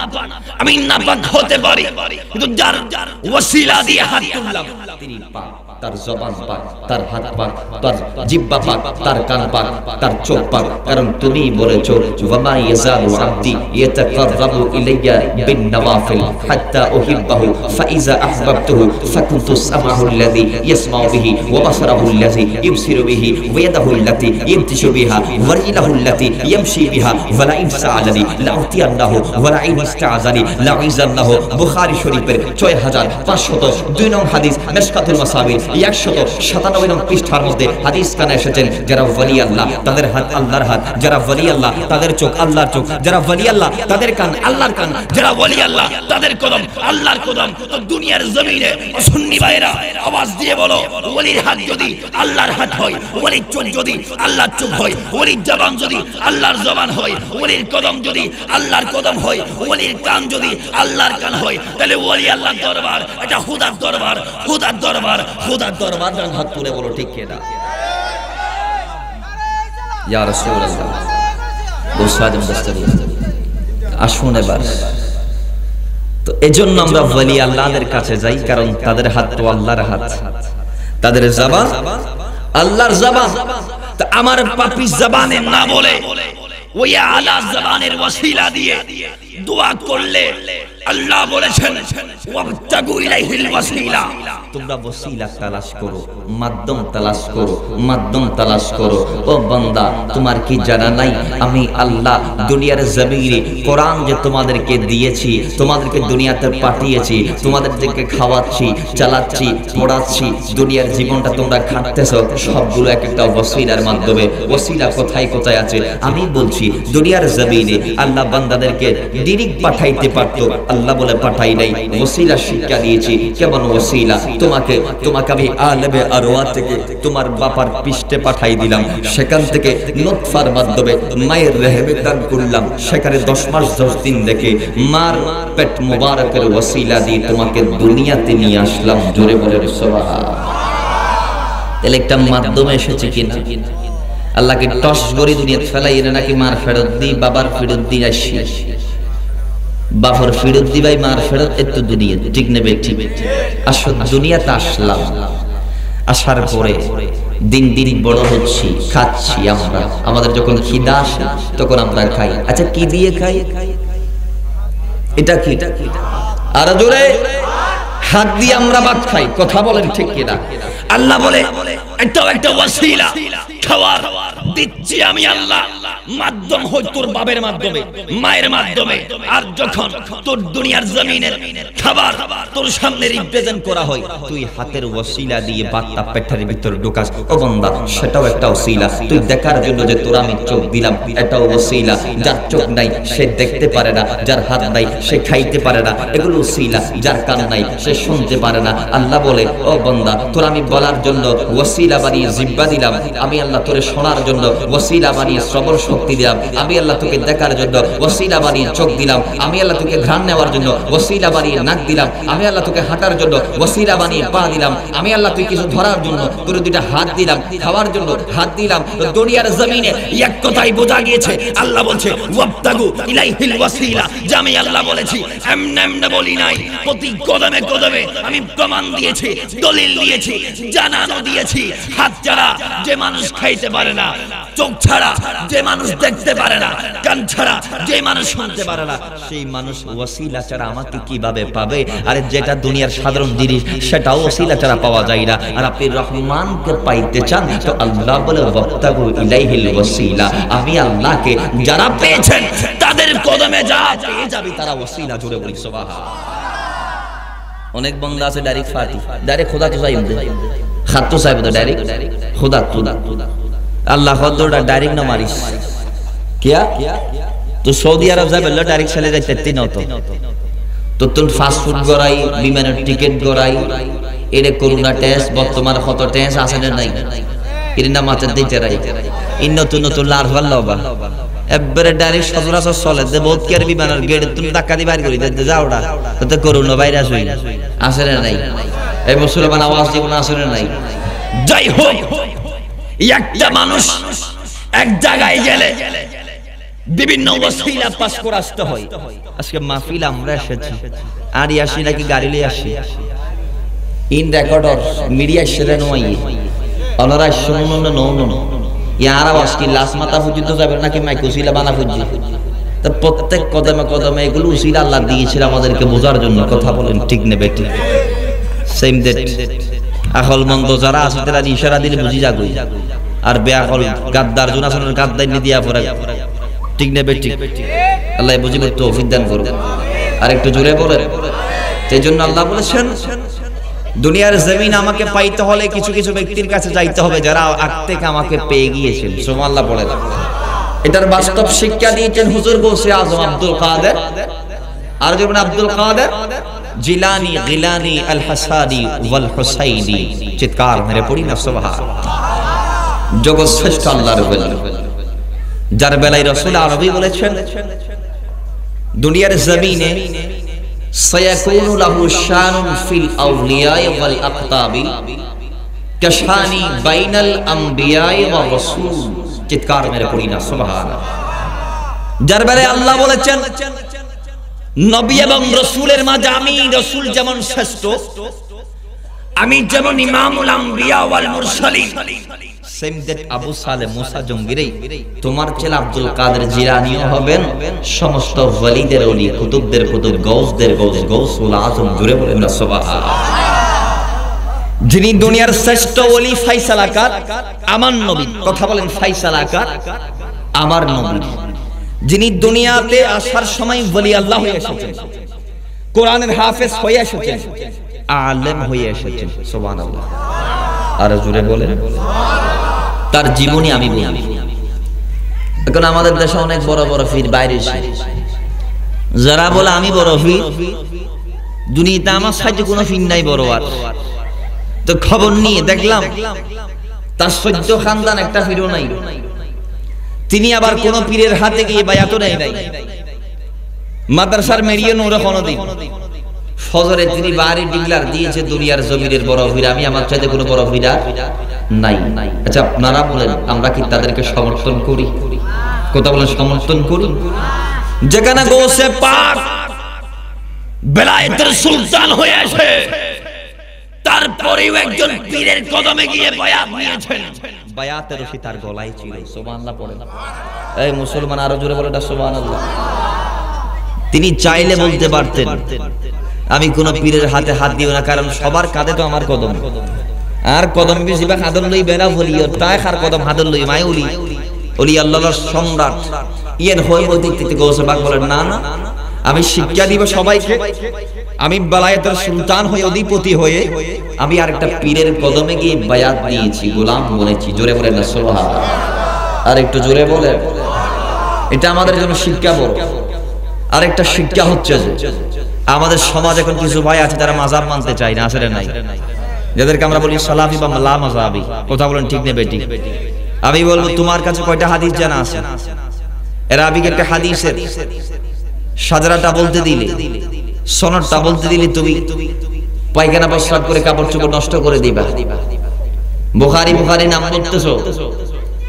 আমি নাপাক হতে পারি, কিন্তু যার ওসিলা দিয়ে হাত তুললাম তিনি পাক, তার জবান পাক, তার হাত পাক, তার জিহ্বা পাক, তার কান পাক, তার চোখ পাক, কারণ তুমি বলেছো ওয়ামা ইয়াজালু আবদি ইয়াতাকাররাবু ইলাইয়া বিন নওয়াফিল হাত্তা উহিব্বাহু ফাইজা আহবাবতুহু ফাকুনতু সামাহু আল্লাযী ইয়াসমাউ বিহি ওয়া বাসারাহু আল্লাযী ইবসিরু বিহি ওয়া ইয়াদাহু আল্লাতী ইয়ামতিশু বিহা ওয়া রিজলুহু আল্লাতী ইয়ামশি বিহা ওয়া লা ইন সাআলানি লাউতিয়ান্নাহু ওয়া লা ইন ইস্তাআযানি লাউইজান্নাহু। বুখারী শরীফের 6502 নং হাদিস, মিশকাতুল মাসাবির 197 নং পৃষ্ঠার মধ্যে হাদিস কানে এসেছেন যারা ওলি আল্লাহ তাদের হাত আল্লাহর হাত, যারা ওলি আল্লাহ তাদের চোখ আল্লাহর চোখ, যারা ওলি আল্লাহ তাদের কান আল্লাহর কান, যারা ওলি আল্লাহ তাদের কদম আল্লাহর কদম। তো দুনিয়ার জমিনে সুন্নি ভাইরা আওয়াজ দিয়ে বলো, ওলির হাত যদি আল্লাহর হাত হয়, ওলির চোখ যদি আল্লাহর চোখ হয়, ওলির জবান যদি আল্লাহর জবান হয়, ওলির কদম যদি আল্লাহর কদম হয়, ওলির কান যদি আল্লাহর কান হয়, তাহলে ওলি আল্লাহর দরবার এটা খুদার দরবার, খুদার দরবার, খুদার দরবার। হাত তুলে বলো ঠিক কিনা? ইয়া রাসূলুল্লাহ গোসাদম দস্তগীর আসুন এবার। তো এজন্য আমরা ওলি আল্লাহদের কাছে যাই, কারণ তাদের হাত তো আল্লাহর হাত, তাদের জবান আল্লাহর জবান। তো আমার পাপী জবানে না বলে ওই আলা জবানের ওসিলা দিয়ে দোয়া করলে আল্লাহ বলেছেন ওয়াবতাগু ইলাইহিল ওয়াসিলা, তোমরা ওসিলা তালাশ করো, মাধ্যম তালাশ করো, মাধ্যম তালাশ করো। ও বান্দা তোমার কি জানা নাই আমি আল্লাহ দুনিয়ার জমিনে কোরআন যে তোমাদেরকে দিয়েছি, তোমাদেরকে দুনিয়াতে পাঠিয়েছি, তোমাদেরকে খাওয়াচ্ছি, চালাচ্ছি, পড়াচ্ছি, দুনিয়ার জীবনটা তোমরা খাটতেছো, সবগুলো এক একটা ওসিলার মাধ্যমে। ওসিলা কোথায় কোথায় আছে আমি বলছি। দুনিয়ার জমিনে আল্লাহ বান্দাদেরকে ডিরেক্ট পাঠাইতে পারতো, আল্লাহ বলে পাঠাই নাই, ওসিলা শিক্ষা দিয়েছি। কেমন ওসিলা? তোমাকে আমি আলেমে আরওয়া থেকে তোমার বাবার পৃষ্ঠে পাঠাই দিলাম, সেখান থেকে নুতফার মাধ্যমে মায়ের রেহেমে দান করলাম, সেখানে 10 মাস 10 দিন দেখে মার পেট মোবারকের ওসিলা দিয়ে তোমাকে দুনিয়াতে নিয়ে আসলাম। জোরে বলে সুবহানাল্লাহ। তাহলে একটা মাধ্যমে এসেছে কিনা? আল্লাহকে টস করে দুনিয়াতে ফেলাই এনে নাকি মার ফেরত দিই, বাবার ফেরত দিই, আসি বাফর ফেরত দিবাই মার ফেরত, এত দুনিয়া ঠিক নেবে ঠিক। আসো দুনিয়াতে আসলাম, আসার পরে দিন দিন বড় হচ্ছি, খাচ্ছি আমরা, আমাদের যখন খিদা আসে তখন আমরা খাই। আচ্ছা কি দিয়ে খাই? এটা কি? আর জোরে হাত দিয়ে আমরা ভাত খাই, কথা বলেন ঠিক কিনা? আল্লাহ বলে এটাও একটা ওয়াসিলা, খাওয়ার দিচ্ছি আমি আল্লাহ, মাধ্যম হই তোর বাবার মাধ্যমে, মায়ের মাধ্যমে। আর যখন তোর দুনিয়ার জমিনের খাবার তোর সামনে রিপ্রেজেন্ট করা হয়, তুই হাতের ওসিলা দিয়ে বাতটা পেটের ভিতরে ঢোকাস, ও বান্দা সেটাও একটা ওসিলা। তুই দেখার জন্য যে তোর আমি চোখ দিলাম, এটাও ওসিলা। যার চোখ নাই সে দেখতে পারে না, যার হাত নাই সে খাইতে পারে না, এগুলো ওসিলা। যার কান নাই সে শুনতে পারে না। আল্লাহ বলে ও বান্দা তোর আমি বলার জন্য ওসিলা বানিয়ে জিহ্বা দিলাম, আমি আল্লাহ তোরে শোনার জন্য ওসিলা বানিয়ে শ্রবণ শক্তি দিলাম, আমি আল্লাহ তোকে দেখার জন্য ওসিলা বানিয়ে চোখ দিলাম, আমি আল্লাহ তোকে ঘ্রাণ নেওয়ার জন্য ওসিলা বানিয়ে নাক দিলাম, আমি আল্লাহ তোকে হাঁটার জন্য ওসিলা বানিয়ে পা দিলাম, আমি আল্লাহ তুই কিছু ধরার জন্য তোর দুইটা হাত দিলাম, খাওয়ার জন্য হাত দিলাম। দুনিয়ার জমিনে এক কথাই বোঝা গিয়েছে, আল্লাহ বলছে ওয়াবতাগু ইলাইহিল ওয়াসিলা, যে আমি আল্লাহ বলেছি, এমনে এমনে বলি নাই। প্রতি কদমে কদমে আমি প্রমাণ দিয়েছি, দলিল দিয়েছি, জানানো দিয়েছি। হাত ছাড়া যে মানুষ খাইতে পারে না, চোখ ছাড়া যে মানুষ দেখতে পারে না, কান ছাড়া যে মানুষ শুনতে পারে না, সেই মানুষ ওসিলা ছাড়া আমাকে কিভাবে পাবে? আরে যেটা দুনিয়ার সাধারণ জিনিস সেটাও ওসিলা ছাড়া পাওয়া যায় না। আর আপনি রহমানকে পাইতে চান তো আল্লাহ বলে ওয়াবতাগু ইলাইহিল ওয়াসিলা, আমি আল্লাহকে যারা পেয়েছেন তাদের তাদের কদমে যা পেয়ে যাবি তারা ওসিলা, জোরে বলি সুবহানাল্লাহ। অনেক বন্ধা আছে ডাইরেক্ট ফাতি, ডাইরেক্ট খোদা তো চাইবে, খাত তো চাইবে, ডাইরেক্ট খোদা খোদা আল্লাহ খোদাটা ডাইরেক্ট না মারিস কিয়া তো সৌদি আরব যাবে ডাইরেক্ট চলে যাইতে তিন হতো তো তুই ফাস্ট ফুড গড়াই, বিমানের টিকিট গড়াই, এর করোনা টেস্ট বর্তমান কত টেস্ট আছে না নাই, এর নাম আছে দিতে রাই, ইন নতুন নতুন লার ভালো বা একবারে ডাইরেক্ট সচরাচর চলে যে বহুত কেয়ার বিমানের গেট তুমি ধাক্কা দিয়ে বাইর করে দিতে যাওটা তো করোনা ভাইরাস হই আসে না নাই, এই মুসলমান আওয়াজ জীবন আসে না নাই। যাই হোক, একটা মানুষ এক জায়গায় গেলে বিভিন্ন ওসিলা পাস করে আসতে হয়। আজকে মাহফিল আমরা এসেছি আর আসি নাকি গাড়ি লিয়ে আসি, ইন রেকর্ডর মিডিয়া সেরে নয় অনরা শুনুন নন ইয়ার আওয়াজ কি লাশ মাথা পর্যন্ত যাবে নাকি মাইকোসিলা বানা ফুজি, তো প্রত্যেক কদমে কদমে এগুলো উসিলা আল্লাহ দিয়েছিল আমাদেরকে বোঝার জন্য। কথা বলেন ঠিক নেবে ঠিক সেম দ্যাট আকল মন্দ যারা আছে তারা ইশারা দিলে বুঝি যাগই, আর বেআকল গাদ্দার জোন আসনের গাদ্দাই নি দিয়া পড়ে ঠিক নেবে ঠিক আল্লাহ বুঝিবে তৌফিক দান করুন। আর একটু জোরে বলেন, সেই জন্য আল্লাহ বলেছেন দুনিয়ার জমিন আমাকে পাইতে হলে কিছু কিছু ব্যক্তির কাছে যাইতে হবে যারা আগ থেকে আমাকে পেয়ে গিয়েছেন। সুবহানাল্লাহ বলেন। এটার বাস্তব শিক্ষা দিয়েছেন হুজুর গৌসে আজম আব্দুল কাদের, আর যেমন আব্দুল কাদের জিলানী, গিলানী, আল হাসানি ওয়াল হুসাইনি। চিৎকার মেরে পড়ি না সুবহানাল্লাহ। জগৎ শ্রেষ্ঠ আল্লাহর ওলি, যার বেলায় রাসূল আরবী বলেছেন দুনিয়ার জমিনে সায়াকুনু লাহু শানুন ফিল আউলিয়া'i ওয়াল আকতাবি কাশানি বাইনাল আমবিয়া'i ওয়ার রাসূল। চিৎকার মেরে পড়ি না সুবহানাল্লাহ। যার বেলায় আল্লাহ বলেছেন নবী এবং রাসূলের মাঝে আমি রাসূল যেমন শ্রেষ্ঠ, আমি যেমন ইমামুল আম্বিয়া ওয়াল মুরসালিন, সেম দ্যাট আবু সালেহ মুসা জঙ্গিরেই তোমার ছেলে আব্দুল কাদের জিলানীও হবেন সমস্ত ওয়ালিদের ওলি, কুতুবদের কুতুব, গৌসদের গৌস, গৌসুল আজম। জুড়ে বলেন না সুবহানাল্লাহ। যিনি দুনিয়ার শ্রেষ্ঠ ওলি ফায়সালাকার আমার নবী। কথা বলেন ফায়সালাকার আমার নবী, যিনি দুনিয়াতে আসার সময় ওলি আল্লাহ হয়ে এসেছেন, কোরআনের হাফেজ হয়ে এসেছেন, আলেম হয়ে এসেছেন। সুবহানাল্লাহ। আর জোরে বলেন তার জীবনী আমি বলি। এখন আমাদের দেশে অনেক বড় বড় ফির বাইরে এসে যারা বলে আমি বড় ফির, দুনিয়াতে আমার সাহায্য কোনো ফির নাই বড়। আর তো খবর নিয়ে দেখলাম তার সহ্য খানদান একটা ফিরও নাই, তিনি আবার কোন পীরের হাতে গিয়ে বায়াতও নেয় নাই, মাদ্রাসার মেরিয়ে নোরা কোনদিন ফজরে তিনি বাড়ি ডিক্লার দিয়েছে দুনিয়ার জমিনের বড় ফির আমি, আমার চাইতে কোনো বড় ফিরা নাই। আচ্ছা আপনারা বলেন আমরা কি তাদেরকে সমর্থন করি? কথা বলেন সমর্থন করি? যেখানে গৌসে পাক বেলায়েতের সুলতান হয়ে আসে তারপরেও একজন পীরের কদমে গিয়ে বায়াত নিয়েছেন, বায়াতের রশি তার গলায় ছিল। সুবহানাল্লাহ পড়েন। এই মুসলমান আরো জোরে বলেন সুবহানাল্লাহ। তিনি চাইলে বলতে পারতেন আমি কোন পীরের হাতে হাত দিও না, কারণ সবার কাঁধে তো আমার কদম, আর কদম বেশিরভাগ হাদর লই বেড়া বলি তাই খার কদম হাদর লই মাই উলি ওলি আল্লাহর সম্রাট ইয়েন হয়ে বলতে গৌসে পাক বলেন না না, আমি শিক্ষা দিব সবাইকে, আমি বেলায়েতের সুলতান হয়ে অধিপতি হয়ে আমি আরেকটা পীরের কদমে গিয়ে বায়াত দিয়েছি, গোলাম বলেছি। জোরে বলেন না সুবহানাল্লাহ। আর একটু জোরে বলেন। এটা আমাদের জন্য শিক্ষা বড়। আরেকটা শিক্ষা হচ্ছে যে আমাদের সমাজ এখন কিছু ভাই আছে যারা মাযহাব মানতে চায় না, আসলে নাই, যাদেরকে আমরা বলি সালাফি বা লা মাযহাবি। কথা বলেন ঠিক নেবে ঠিক। আমি বলবো তোমার কাছে কয়টা হাদিস জানা আছে? এরা আবিকে একটা হাদিসের সাজরাটা বলতে দিলে, সনদটা বলতে দিলে তুমি পায়খানা প্রস্রাব করে কাপড় চোপড় নষ্ট করে দিবা। বুখারী বুখারী নাম বলতেছো,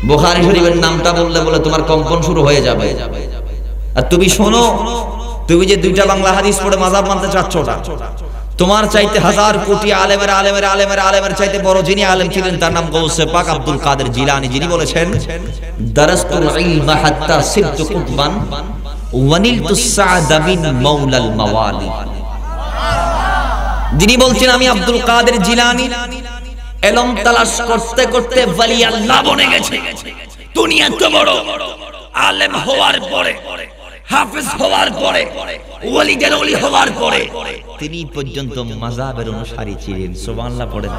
বুখারী শরীফের নামটা বললে বলে তোমার কম্পন শুরু হয়ে যাবে। আর তুমি শোনো, তুমি যে দুইটা বাংলা হাদিস পড়ে মাযহাব মানতে চাচ্ছ না, তোমার চাইতে হাজার কোটি আলেমের আলেমের আলেমের আলেমের চাইতে বড় যিনি আলেম ছিলেন তার নাম গৌসে পাক আব্দুল কাদের জিলানী, যিনি বলেছেন দারাসতুল ইলমা হাত্তা সিরতু কুতবান ওয়ানিলতু সা'দা মিন মাওলাল মাওয়ালি। যিনি বলছেন আমি আব্দুল কাদের জিলানী ইলম তালাশ করতে করতে ওলি আল্লাহ বনে গেছে। দুনিয়া তো বড় আলেম হওয়ার পরে হাফেজ হওয়ার পরে, ওলিদের ওলি হওয়ার পরে তিনি পর্যন্ত মাযহাবের অনুসারী ছিলেন। সুবহানাল্লাহ পড়েন।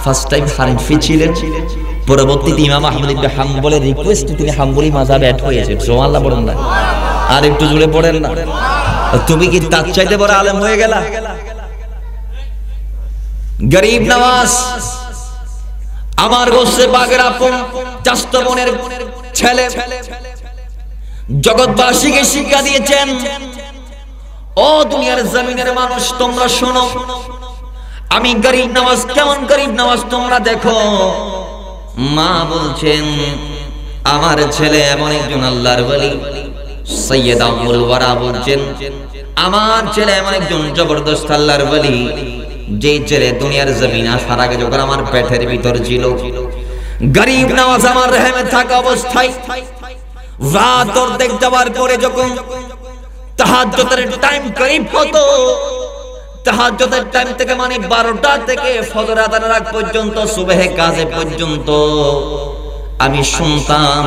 ফার্স্ট টাইম হানাফি ছিলেন, পরবর্তীতে ইমাম আহমদ ইবনে হাম্বলের রিকোয়েস্টে তিনি হাম্বলি মাযহাবে অ্যাড হয়েছেন। সুবহানাল্লাহ পড়েন না? আর একটু জোরে পড়েন না? তুমি কি তার চাইতে বড় আলেম হয়ে গেলা? গরিব নওয়াজ আমার গোসে বাগের আপন চাচতো বোনের ছেলে, জগৎবাসীকে শিক্ষা দিয়েছেন, ও দুনিয়ার জমিনের মানুষ তোমরা শোনো, আমি গরিব নওয়াজ কেমন গরিব নওয়াজ তোমরা দেখো। মা বলছেন আমার ছেলে এমন একজন আল্লাহর ওলি। সৈয়দ আম্মুল ওয়ারা বলছেন আমার ছেলে এমন একজন জবরদস্ত আল্লাহর ওলি, যে ছেলে দুনিয়ার জমিন আসার আগে যখন আমার পেটের ভিতর ছিল, গরিব নওয়াজ আমার রহমে থাকা অবস্থায় রাত অর্ধেক যাওয়ার পরে যখন তাহাজ্জুদের টাইম করিব হতো, তাহাজ্জুদের টাইম থেকে মানে 12টা থেকে ফজর আযানের আগ পর্যন্ত, সুবহে কাজে পর্যন্ত আমি শুনতাম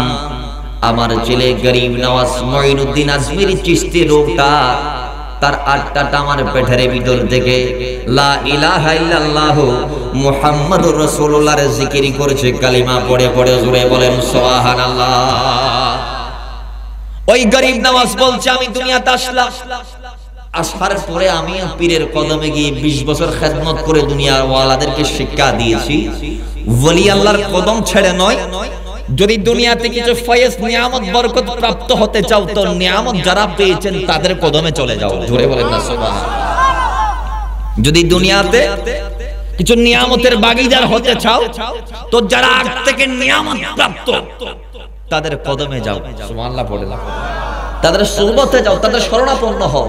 আমার ছেলে গরিব নওয়াজ মঈনুদ্দিন আজমিরি চিশতি লোকটা তার আটটাটা আমার পেটের ভিতর থেকে লা ইলাহা ইল্লাল্লাহ মুহাম্মাদুর রাসূলুল্লাহর জিকির করেছে, কালিমা পড়ে পড়ে জোরে বলেন সুবহানাল্লাহ। ওই গরিব নওয়াজ বলছে আমি দুনিয়াতে আসলাম, আসার পরে আমি পীরের কদমে গিয়ে 20 বছর খেদমত করে দুনিয়ার ওয়ালাদেরকে শিক্ষা দিয়েছি, ওলি আল্লাহর কদম ছেড়ে নয়। যদি দুনিয়াতে কিছু ফয়েজ নিয়ামত বরকত প্রাপ্ত হতে চাও তো নিয়ামত যারা পেয়েছেন তাদের কদমে চলে যাও, জোরে বলেন না সুবহানাল্লাহ। যদি দুনিয়াতে কিছু নিয়ামতের ভাগীদার হতে চাও তো যারা আগ থেকে নিয়ামত প্রাপ্ত তাদের কদমে যাও, সুবহানাল্লাহ পড়ে না, তাদের সুহবতে যাও, তাদের শরণাপন্ন হও,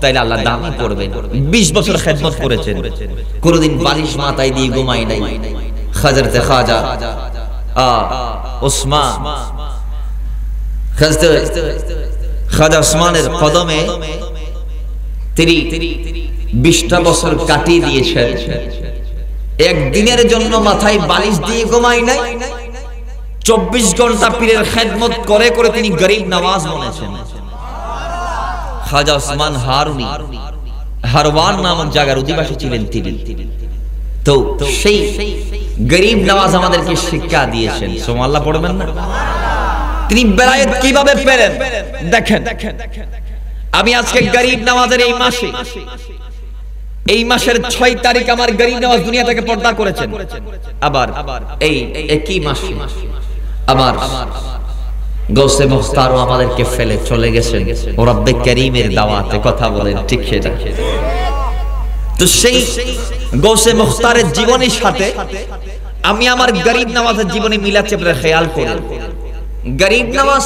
তাইলে আল্লাহ দামি করবেন। 20 বছর খেদমত করেছেন, কোনদিন বালিশ মাথায় দিয়ে ঘুমাই নাই। হযরত খাজা ওসমান, খাজা ওসমানের কদমে তিনি 20টা বছর কাটিয়ে দিয়েছেন। একদিনের জন্য মাথায় বালিশ দিয়ে ঘুমাই নাই, 24 ঘন্টা পীরের খেদমত করে করে তিনি গরিব নওয়াজ বনেছেন। খাজা ওসমান হারুনি, হারওয়ান নামক জায়গার অধিবাসী ছিলেন তিনি। তো সেই গরিব নওয়াজ আমাদেরকে শিক্ষা দিয়েছেন, সুবহানাল্লাহ পড়বেন না? তিনি বেলায়েত কিভাবে পেলেন দেখেন। আমি আজকে গরিব নওয়াজের এই মাসের 6 তারিখ আমার গরিব নওয়াজ দুনিয়া থেকে পর্দা করেছেন। আবার এই একই মাসে আমার গৌসে মুখতারও আমাদেরকে ফেলে চলে গেছেন ও রব্বে কারীমের দাওয়াতে, কথা বলেন ঠিক সেটা। তো সেই গৌসে মুখতারের জীবনের সাথে আমি আমার গরিব নওয়াজের জীবনে মিলাচ্ছি, আপনারা খেয়াল করেন। গরিব নওয়াজ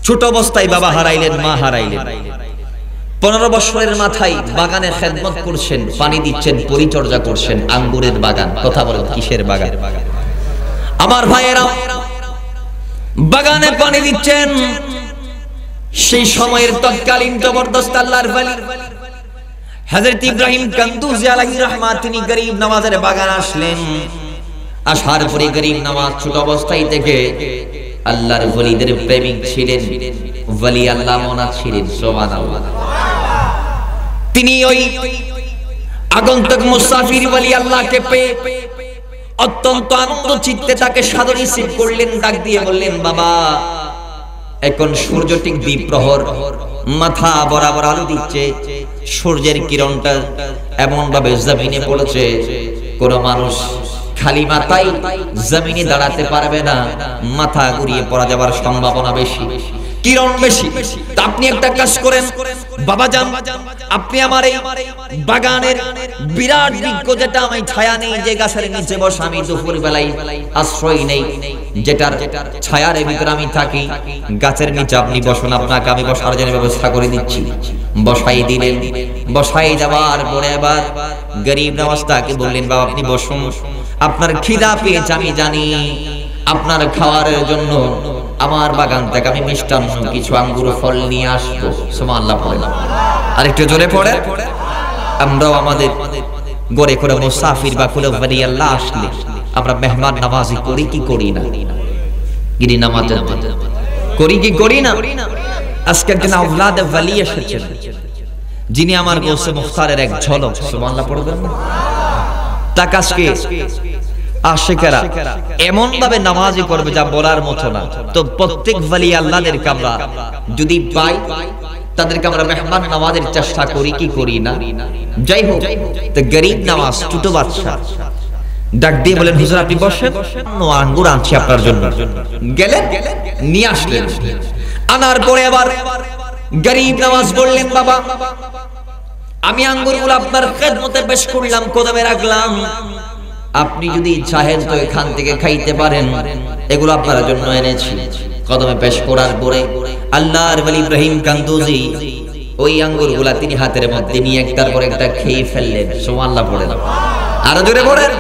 ছোট অবস্থায় বাবা হারাইলেন, মা হারাইলেন, 15 বছরের মাথায় বাগানে খেদমত করছেন, পানি দিচ্ছেন, পরিচর্যা করছেন, আঙ্গুরের বাগান, কথা বলেন কিসের বাগান? আমার ভাইয়েরা বাগানে পানি দিচ্ছেন। সেই সময়ের তৎকালীন জবরদস্ত আল্লাহর ওলি হযরত ইব্রাহিম কান্দুজি আলাইহির রহমাত তিনি গরিব নওয়াজের বাগান আসলেন। আসার পরে গরিব নওয়াজ ছোট অবস্থায় থেকে আল্লাহর ওলিদের প্রেমিক ছিলেন, ওলি আল্লাহ মনা ছিলেন, সুবহানাল্লাহ। তিনি ওই আগন্তুক মুসাফির ওলি আল্লাহকে পেয়ে অত্যন্ত আনন্দ চিত্তে তাকে সাদর রিসিভ করলেন, ডাক দিয়ে বললেন বাবা এখন সূর্য ঠিক দ্বিপ্রহর, মাথা বরাবর আলো দিচ্ছে, সূর্যের কিরণটা এমন ভাবে জমিনে পড়েছে কোন মানুষ খালি মাথায় জমিনে দাঁড়াতে পারবে না, মাথা ঘুরিয়ে পড়া যাবার সম্ভাবনা বেশি, কিরণ বেশি। তা আপনি একটা কাজ করেন বাবা জান, আপনি আমার এই বাগানের বিরাট বৃক্ষ যেটা আমি ছায়া নেই, যে গাছের নিচে বসে আমি দুপুর বেলায় আশ্রয় নেই, যেটার ছায়ার ভিতরে আমি থাকি, গাছের নিচে আপনি বসুন, আপনাকে আমি বসার জন্য ব্যবস্থা করে দিচ্ছি। বসাই দিলেন। বসাই যাওয়ার পরে আবার গরিব নওয়াজ তাকে বললেন বাবা আপনি বসুন, আপনার খিদা পেয়েছে আমি জানি, আপনার খাওয়ার জন্য আমার বাগান থেকে আমি মিষ্টান্ন কিছু আঙ্গুর ফল নিয়ে আসবো, সুবহানাল্লাহ পড়ে। আরেকটু জোরে পড়ে। আমরাও আমাদের গড়ে করে মুসাফির বা কুল ওলি আল্লাহ আসলে আমরা মেহমান নওয়াজি করি কি করি না? গিরি নামাজ করি কি করি না? আজকে একজন আওলাদে ওয়ালি এসেছেন, যিনি আমার গোসে মুখতারের এক ঝলক, সুবহানাল্লাহ পড়বেন না? তাকে আজকে আশিকেরা এমন ভাবে নামাজি করবে যা বলার মতো না। তো প্রত্যেক ওয়ালি আল্লাহদেরকে আমরা যদি পাই, তাদেরকে আমরা মেহমান নামাজের চেষ্টা করি কি করি না? যাই হোক, তো গরিব নওয়াজ ছোট বাচ্চা ডাক দিয়ে বলেন, হুজুর আপনি বসেন, আঙ্গুর আনছি আপনার জন্য। গেলেন, নিয়ে আসলেন। আনার পরে আবার গরিব নওয়াজ বললেন, বাবা আমি আঙ্গুরগুলো আপনার খেদমতে পেশ করলাম, কদমে রাখলাম, আপনি যদি চাহেন তো এখান থেকে খাইতে পারেন, এগুলো আপনার জন্য এনেছি। কদমে পেশ করার পরে আল্লাহর ওলি ইব্রাহিম কান্দুজি ওই আঙ্গুরগুলা তিনি হাতের মধ্যে নিয়ে একটার পর একটা খেয়ে ফেললেন। সুবহানাল্লাহ পড়েন, আরো জোরে পড়েন।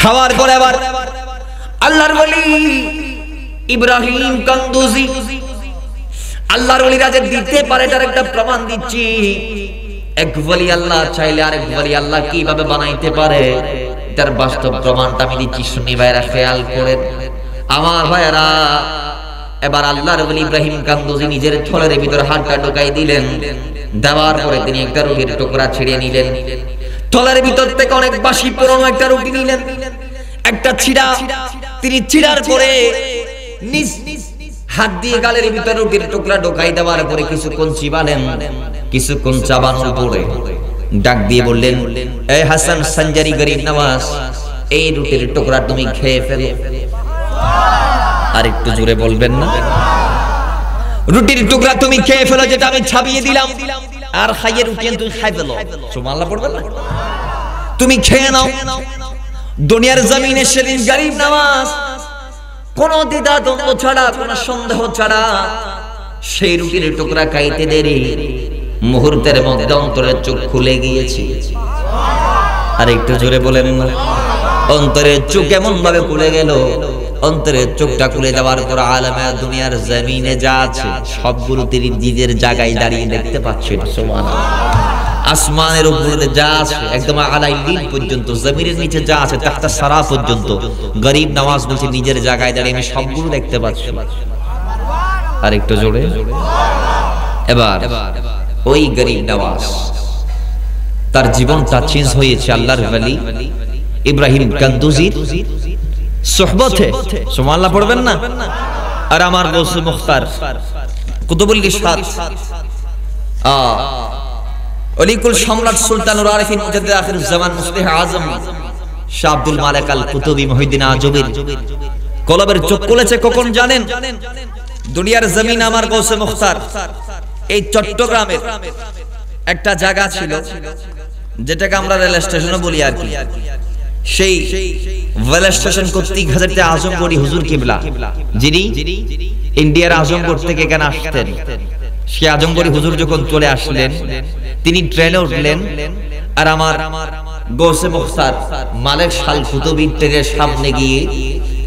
খাওয়ার পরে আবার আল্লাহর ওলি ইব্রাহিম কান্দুজি, আল্লাহর ওলিরা যে দিতে পারে তার একটা প্রমাণ দিচ্ছি। এক ওলি আল্লাহ চাইলে আরেক ওলি আল্লাহ কিভাবে বানাইতে পারে তার বাস্তব প্রমাণটা আমি দিচ্ছি, শুনি ভাইরা খেয়াল করেন। আমার ভাইরা, এবার আল্লাহর ওলি ইব্রাহিম কান্দুজি নিজের থলের ভিতর হাতটা ঢোকাই দিলেন। দেওয়ার পরে তিনি একটা রুটির টুকরা ছিঁড়ে নিলেন। থলের ভিতর থেকে অনেক বাসি পুরনো একটা রুটি নিলেন, একটা ছিঁড়া তিনি ছিঁড়ার পরে নিজ হাত দিয়ে গালের ভিতর রুটির টুকরা ঢোকাই দেওয়ার পরে কিছুক্ষণ চিবালেন। কিছুক্ষণ চাবানোর পরে ডাক দিয়ে বললেন, এই হাসান সঞ্জারি গরিব নওয়াজ, এই রুটির টুকরা তুমি খেয়ে ফেলো। আর একটু জোরে বলবেন না? রুটির টুকরা তুমি খেয়ে ফেলো, যেটা আমি ছাবিয়ে দিলাম, আর খাইয়ে রুটি তুমি খাই ফেলো। সুবহানাল্লাহ পড়বেন না? তুমি খেয়ে নাও। দুনিয়ার জমিনে সেদিন গরিব নওয়াজ কোন দ্বিধা দ্বন্দ্ব ছাড়া, কোন সন্দেহ ছাড়া সেই রুটির টুকরা খাইতে দেরি, মুহূর্তের মধ্যে অন্তরের চোখ খুলে গিয়েছে। আর একটু জোরে বলেন না? অন্তরের চোখ এমন ভাবে খুলে গেল, অন্তরের চোখটা খুলে যাওয়ার পর আলামে দুনিয়ার জমিনে যা আছে সবগুলো তিনি নিজের জায়গায় দাঁড়িয়ে দেখতে পাচ্ছেন। সুবহানাল্লাহ। আসমানের উপরে যা আছে একদম আলাই লিল পর্যন্ত, জমিনের নিচে যা আছে তাহতা সারা পর্যন্ত, গরিব নওয়াজ বলছে নিজের জায়গায় দাঁড়িয়ে আমি সবগুলো দেখতে পাচ্ছি। আর একটু জোরে। এবার ওই গরিব নওয়াজ তার জীবনটা চেঞ্জ হয়েছে আল্লাহর ওলি ইব্রাহিম কান্দুজির সুহবতে। সুবহানাল্লাহ পড়বেন না? আর আমার গৌসে মুখতার কুতুবুল ইরশাদ অলিকুল সম্রাট সুলতানুল আরিফিন মুজাদ্দিদ আখিরুজ জামান মুসলিহ আজম শাহ আব্দুল মালিক আল কুতুবী মুহিউদ্দিন আজমির কলবের চোখ খুলেছে কখন জানেন? দুনিয়ার জমিন আমার গৌসে মুখতার এই চট্টগ্রামের একটা জায়গা ছিল, যেটাকে আমরা রেল স্টেশনও বলি আর কি। সেই রেল স্টেশন কর্তৃক হযরত আজমগড়ি হুজুর কিবলা, যিনি ইন্ডিয়ার আজমগড় থেকে এখানে আসতেন, সেই আজমগড়ি হুজুর যখন চলে আসলেন, তিনি ট্রেনে উঠলেন। আর আমার গৌসে মুখতার মালিক শাল কুতুবী ট্রেনের সামনে গিয়ে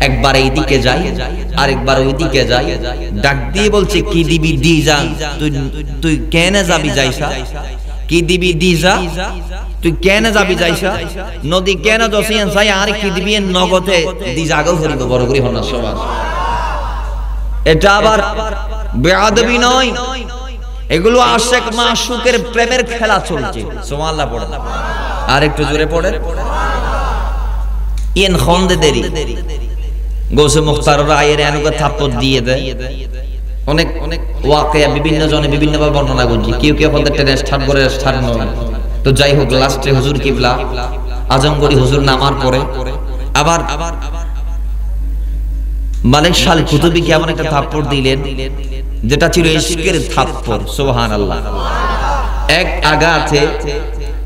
একবার এইদিকে যায়, আরেকবার ওইদিকে যায়। ডাক দিয়ে বলছে, কি দিবি দি যা, তুই কেন যাবি যাইসা? কি দিবি দি যা, তুই কেন যাবি যাইসা? নদী কেন দছিয়ান যাই, আর কি দিবি নগদে দি জাগো করিব বড় করি হন সবার। এটা আবার বেয়াদবি নয়, এগুলো আশিক মাশুকের প্রেমের খেলা চলছে। সুবহানাল্লাহ পড়ে। আর একটু জোরে পড়ে। ইন খন্দে দেরি গৌসে মুখতার রায়ের এনুকে থাপ্পড় দিয়ে দেয়। অনেক ওয়াকিয়া বিভিন্ন জনে বিভিন্ন ভাবে বর্ণনা করছি। কেউ কেউ বলতে ট্রেন স্টার্ট করে স্টার্ট নয়। তো যাই হোক, লাস্টে হুজুর কিবলা আজমগড়ি হুজুর নামার পরে আবার মালিক শাল কুতুবীকে এমন একটা থাপ্পড় দিলেন, যেটা ছিল ইশকের থাপ্পড়। সুবহানাল্লাহ। এক আঘাতে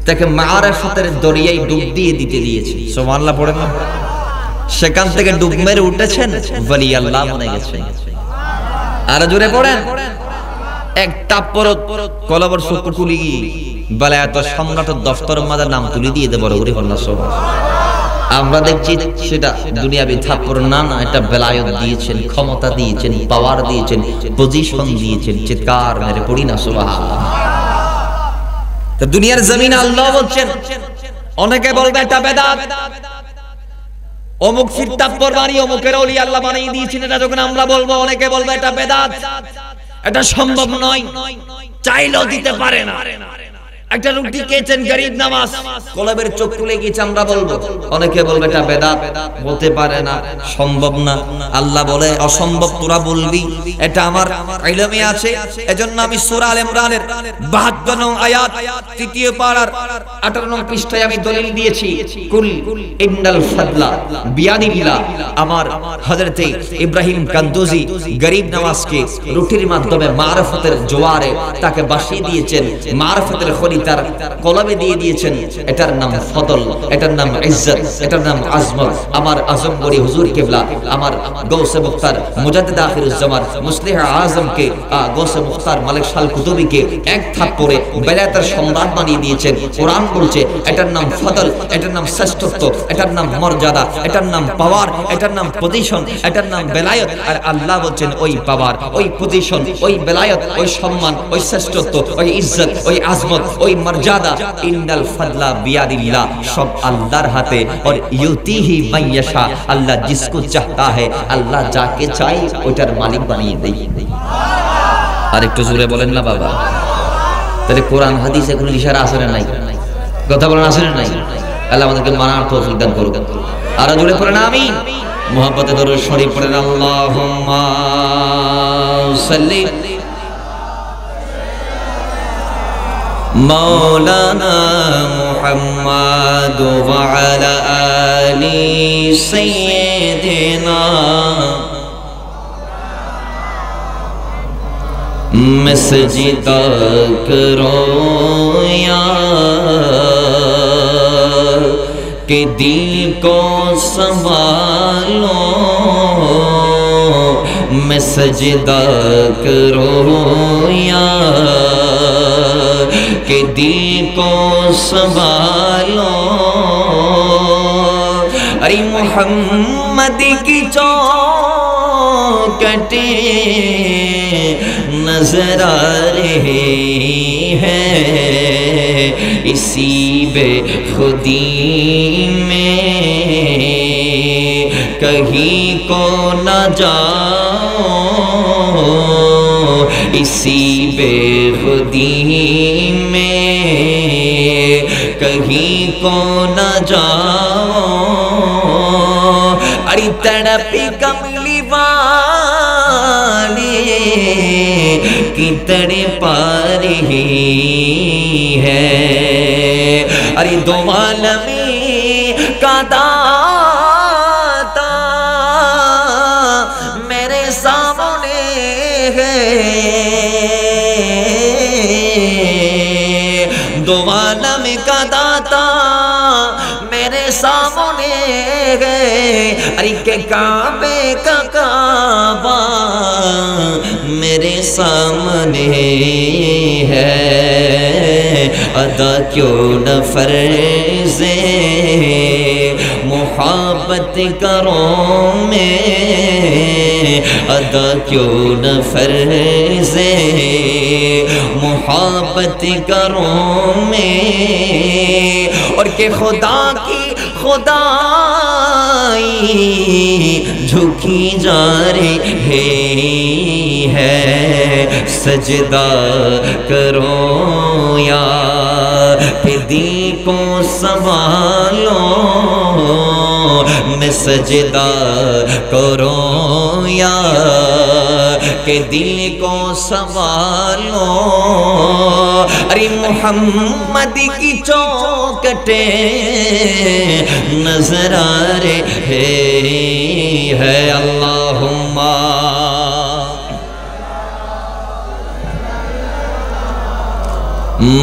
তাকে মারিফতের দরিয়ায় ডুব দিয়ে দিতে দিয়েছে। সুবহানাল্লাহ পড়েন না? সেখান থেকে ডুব মেরে উঠেছেন, ওলি আল্লাহ বনে গেছেন। আর জোরে পড়েন। এক থাপ্পড় কলবর চক্ষু খুলে গিয়ে বেলায়েত সম্রাটের দফতরের মাঝে নাম তুলে দিয়ে দেব বড় করে আল্লাহ। আমরা দেখছি সেটা দুনিয়াবি থাপ্পড় না, এটা বেলায়েত দিয়েছেন, ক্ষমতা দিয়েছেন, পাওয়ার দিয়েছেন, পজিশন দিয়েছেন। চিৎকার মেরে পড়ি না সুবহানাল্লাহ। তো দুনিয়ার জমিনে আল্লাহ বলছেন, অনেকে বলবে এটা বেদাত, অমুক ফির থাপ্পড় মারি অমুকের ওলি আল্লাহ বানিয়ে দিয়েছেন। এটা যখন আমরা বলবো, অনেকে বলবে এটা বেদাত, এটা সম্ভব নয়, চাইলেও দিতে পারে না। একটা রুটি খেয়েছেন গরিব নামাজ, কলবের চোখ খুলে গিয়েছে আমরা বলবো। অনেকে বলবে এটা বেদাত, বলতে পারে না, সম্ভব না। আল্লাহ বলে অসম্ভব তোরা বলবি, এটা আমার ইলমে আছে। এজন্য আমি সূরা আল ইমরানের 72 নং আয়াত 3য় পারার 18 নং পৃষ্ঠায় আমি দলিল দিয়েছি, কুল ইন্নাল ফাদলা বিয়াদিল্লাহ। আমার হযরতে ইব্রাহিম কান্দুজি গরিব নওয়াজকে রুটির মাধ্যমে মারফতের জোয়ারে তাকে বাসিয়ে দিয়েছেন, মারফতের খনি তার কলবে দিয়ে দিয়েছেন। এটার নাম ফদল, এটার নাম ইজ্জত, এটার নাম আজমত। আমার আজমগরি হুজুর কিবলা, আমার গৌসে মুখতার মুজাদ্দিদ আখিরুজ জামান মুসলিহ আজমকে, গৌসে মুখতার মালিক শাল কুতুবীকে এক থাপ্পড়ে বেলায়েতের সম্রাট বানিয়ে দিয়েছেন। কোরআন বলছে এটার নাম ফদল, এটার নাম শ্রেষ্ঠত্ব, এটার নাম মর্যাদা, এটার নাম পাওয়ার, এটার নাম পজিশন, এটার নাম বেলায়েত। আর আল্লাহ বলছেন ওই পাওয়ার, ওই পজিশন, ওই বেলায়েত, ওই সম্মান, ওই শ্রেষ্ঠত্ব, ওই ইজ্জত, ওই আজমত, ওই মর্যাদা, ইন্নাল ফাদলা বিয়াদিল্লাহ, সব আল্লাহর হাতে। और ইউতিহি মাইয়াশা, আল্লাহ जिसको चाहता है, আল্লাহ যাকে চাই ওটার মালিক বানিয়ে দেয়। আর একটু জোরে বলেন না বাবা। তাহলে কোরআন হাদিসে কোনো ইশারা আছে না নাই? কথা বলেন আছে না নাই? আল্লাহ আমাদেরকে মানার তৌফিক দান করুক। আর জোরে পড়েন আমিন। মুহাব্বতে দরুদ শরীফ পড়েন আল্লাহুম্মা সাল্লি مولانا محمد وعلى آل سيدنا مسجد کرو یا کہ دل کو سنبھالو میں سجدہ کرو یا کہ دل کو سنبھالو ارے محمد کی چوکھٹیں نظر آ رہی ہے اسی بے خودی میں کہیں کو نہ جاؤ اسی بے خودی میں کہیں کو نہ جاؤ ارے تڑپی کملی والی کی تڑپا رہی ہے ارے دو عالمی کا داتا میرے سامنے ہے دو عالم کا داتا میرے سامنے ہے ارے کہ کعبے کا کعبہ میرے سامنے ہے ادا کیوں نہ فرض محبت کروں میں ادا کیوں نہ فرض محبت کروں میں اور کہ خدا کی خدائی جھکی جا رہی ہے سجدہ کرو یا کہ دل کو سنبھالو میں سجدہ کرو یا کہ دل کو سنبھالو ارے محمد کی چوکھٹیں نظر آ رہی ہے اللہم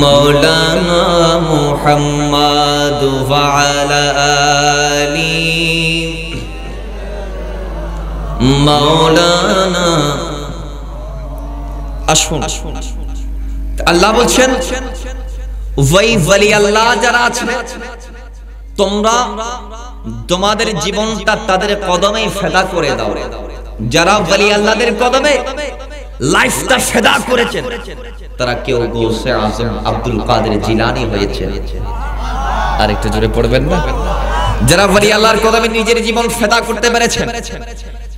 مولانا محمد وعلى آلہ مولانا আসুন আল্লাহ বলছেন ওই ওলি আল্লাহ যারা আছে তোমরা তোমাদের জীবনটা তাদের কদমেই ফেদা করে দাও যারা ওলি আল্লাহদের কদমে লাইফটা ফেদা করেছেন তারা কেউ গৌসে আজম আব্দুল কাদের জিলানী হয়েছে আর একটু জোরে পড়বেন না যারা ওলি আল্লাহর কদমে নিজের জীবন ফেদা করতে পেরেছেন,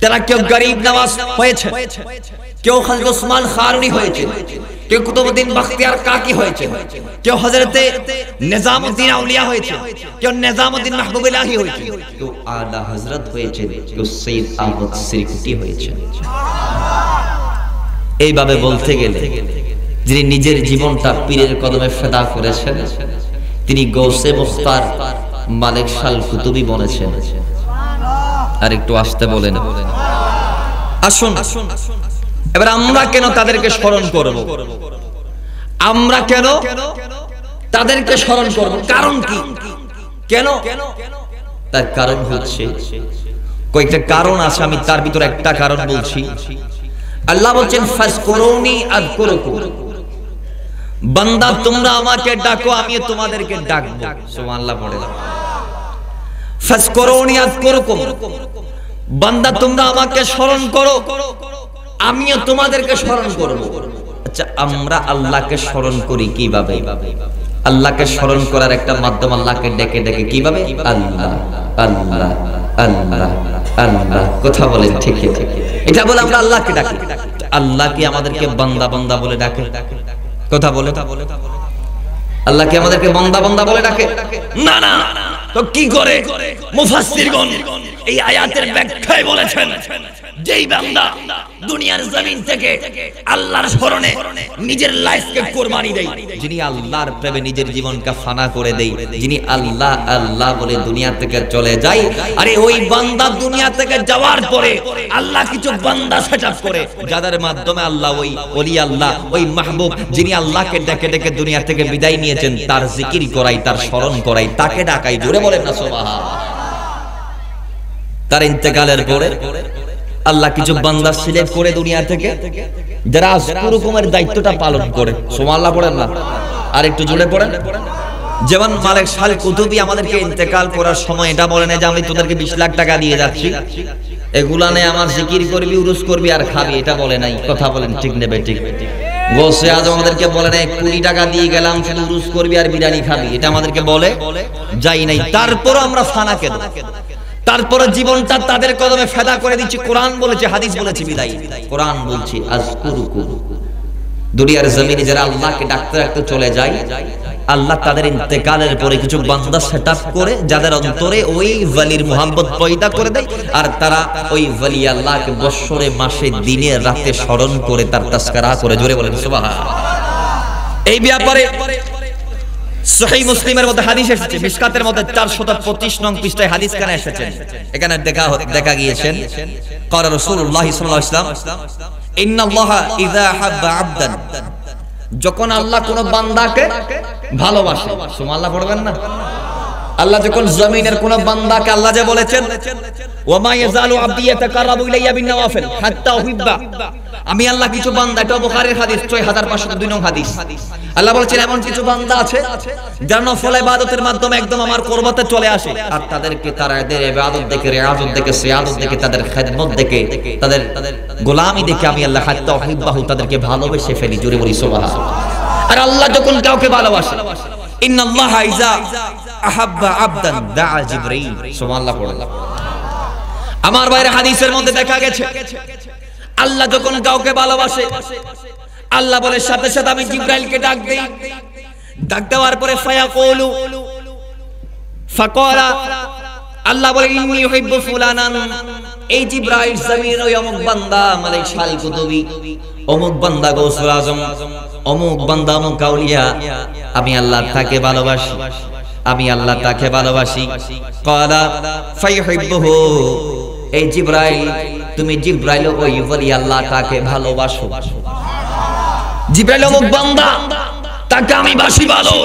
তারা কেউ গরিব নওয়াজ হয়েছে, কেউ হযরত ওসমান খারুনি হয়েছে, কেউ কুতুবউদ্দিন বখতিয়ার কাকি হয়েছে, কেউ হযরতে নিজামউদ্দিন আউলিয়া হয়েছে, কেউ নিজামউদ্দিন মাহবুব ইলাহি হয়েছে, কেউ আলা হযরত হয়েছে, কেউ সৈয়দ আহমদ সিরকুটি হয়েছে। এইভাবে বলতে গেলে যিনি নিজের জীবনটা পীরের কদমে ফেদা করেছেন তিনি গৌসে মুখতার মালিক শাল কুতুবী বলেছেন। আর একটু আসতে বলেন। আসুন এবার আমরা কেন তাদেরকে স্মরণ করব? আমরা কেন তাদেরকে স্মরণ করব? কারণ কি? কেন? তার কারণ হচ্ছে কয়েকটা কারণ আছে, আমি তার ভিতরে একটা কারণ বলছি। আল্লাহ বলেন ফাজকুরুনি আযকুরুকুম, বান্দা তোমরা আমাকে ডাকো আমি তোমাদেরকে ডাকবো। সুবহানাল্লাহ পড়ে দাও। ফাজকুরুনি আযকুরুকুম, বান্দা তোমরা আমাকে স্মরণ করো আমিও তোমাদেরকে স্মরণ করব। আচ্ছা আমরা আল্লাহকে স্মরণ করি কিভাবে? আল্লাহকে স্মরণ করার একটা মাধ্যম আল্লাহকে ডেকে ডেকে কিভাবে? আল্লাহ আল্লাহ আল্লাহ আল্লাহ, কথা বলেন ঠিক ঠিক। এটা বলে আমরা আল্লাহকে ডাকি। আল্লাহ কি আমাদেরকে বান্দা বান্দা বলে ডাকে? কথা বলে আল্লাহ কি আমাদেরকে বান্দা বান্দা বলে ডাকে? না না। তো কি করে? মুফাসসিরগণ এই আয়াতের ব্যাখ্যায় বলেছেন যেই বান্দা দুনিয়ার জমিন থেকে আল্লাহর স্মরণে নিজের লাইফকে কুরবানি দেয়, যিনি আল্লাহর প্রেমে নিজের জীবনকে ফানা করে দেয়, যিনি আল্লাহ আল্লাহ বলে দুনিয়া থেকে চলে যায়, আরে ওই বান্দা দুনিয়া থেকে যাওয়ার পরে আল্লাহ কিছু বান্দা সেটআপ করে যাদের মাধ্যমে আল্লাহ ওই ওলি আল্লাহ ওই মাহবুব যিনি আল্লাহকে ডেকে ডেকে দুনিয়া থেকে বিদায় নিয়েছেন তার জিকির করাই, তার স্মরণ করাই, তাকে ডাকাই। জোরে বলেন না সুবহানাল্লাহ। তার ইন্তেকালের পরে আল্লাহ কিছু বান্দা সিলেক্ট করে দুনিয়া থেকে যারা আযকুরুকুমের দায়িত্বটা পালন করে। সুবহানাল্লাহ পড়েন না, আর একটু জোরে পড়েন। যেমন মালিক শাল কুতুবী আমাদেরকে ইন্তেকাল করার সময় এটা বলে না যে আমি তোদেরকে 20 লাখ টাকা দিয়ে যাচ্ছি, এগুলা নে আমার জিকির করবি, উরুস করবি আর খাবি, এটা বলে নাই। কথা বলেন ঠিক নেবে ঠিক। গৌসে আজম আমাদেরকে বলে নাই 20 টাকা দিয়ে গেলাম শুধু উরুস করবি আর বিরিয়ানি খাবি, এটা আমাদেরকে বলে যাই নাই। তারপর আমরা ফানা কেন? তারপরে জীবনটা তাদের কদমে ফেদা করে দিচ্ছি। কোরআন বলেছে, হাদিস বলেছে, বিদায় কোরআন বলছি আযকুরুকুম। দুনিয়ার জমিনে যারা আল্লাহকে ডাকতে ডাকতে চলে যায়, আল্লাহ তাদের ইন্তেকালের পরে কিছু বান্দা সেটআপ করে যাদের অন্তরে ওই ওয়ালির মুহাব্বত পয়দা করে দেয়, আর তারা ওই ওয়ালি আল্লাহকে বৎসরে মাসে দিনে রাতে স্মরণ করে তার তাজকিরা করে। জোরে বলেন সুবহানাল্লাহ। এই ব্যাপারে সহিহ মুসলিমের মধ্যে হাদিস এসেছে, মিশকাতের মধ্যে 425 নং পৃষ্ঠায় হাদিস কানে এসেছে। এখানে দেখা গিয়েছেন ক্বালা রাসূলুল্লাহ সাল্লাল্লাহু আলাইহি ওয়াসাল্লাম ইন্নাল্লাহা ইযা হাব্বা আবদান, যখন আল্লাহ কোন বান্দাকে ভালোবাসে, সুবহানাল্লাহ পড়বেন না। আল্লাহ যখন জমিনের কোন বান্দাকে আল্লাহ যে বলেছেন ওয়া মা ইয়াজালু আবদি ইয়াতাকাররাবু ইলাইয়া বিন নওয়াফিল হাত্তা উহিব্বা, আমি আল্লাহ কিছু বান্দা, এটা বুখারীর হাদিস 6502 নং হাদিস। আল্লাহ বলেছেন এমন কিছু বান্দা আছে যারা নফল ইবাদতের মাধ্যমে একদম আমার কুরবতে চলে আসে, আর তাদেরকে তাদের ইবাদত দেখে, রিয়াজত দেখে, সিয়াদত দেখে, তাদের খিদমত দেখে, তাদের গোলামি দেখে আমি আল্লাহ হাত্তা উহিব্বাহু তাদেরকে ভালোবেসে ফেলি। জোরে বলি সুবহানাল্লাহ। আর আল্লাহ যখন কাউকে ভালোবাসে ইন্নাল্লাহা ইযা আহাব্বা আবদান দাআ জিবরাইল, সুবহানাল্লাহ পড়লাম। আমার বাইরে হাদিসের মধ্যে দেখা গেছে আল্লাহ যখন কাউকে ভালোবাসে আল্লাহ বলে সাথে সাথে আমি জিবরাইলকে ডাক দেই। ডাক দেওয়ার পরে ফায়াকুলু ফাকালা, আল্লাহ বলে ইন্নী ইউহিব্বু ফুলানান, এই জিবরাইল জমিনের ওই অমুক বান্দা মালিক শাল কুতুবী, অমুক বান্দা গৌসুল আজম, অমুক বান্দা অমুক আউলিয়া, আমি আল্লাহ তাকে ভালোবাসি, আমি আল্লাহ তাকে ভালোবাসি। ক্বালা ফায়ুহিব্বুহু, এই জিবরাইল তুমি জিবরাইল ওই ওলি আল্লাহ তাকে ভালোবাসো। জিবরাইল অমুক বান্দা তাকে আমি বাসি ভালো,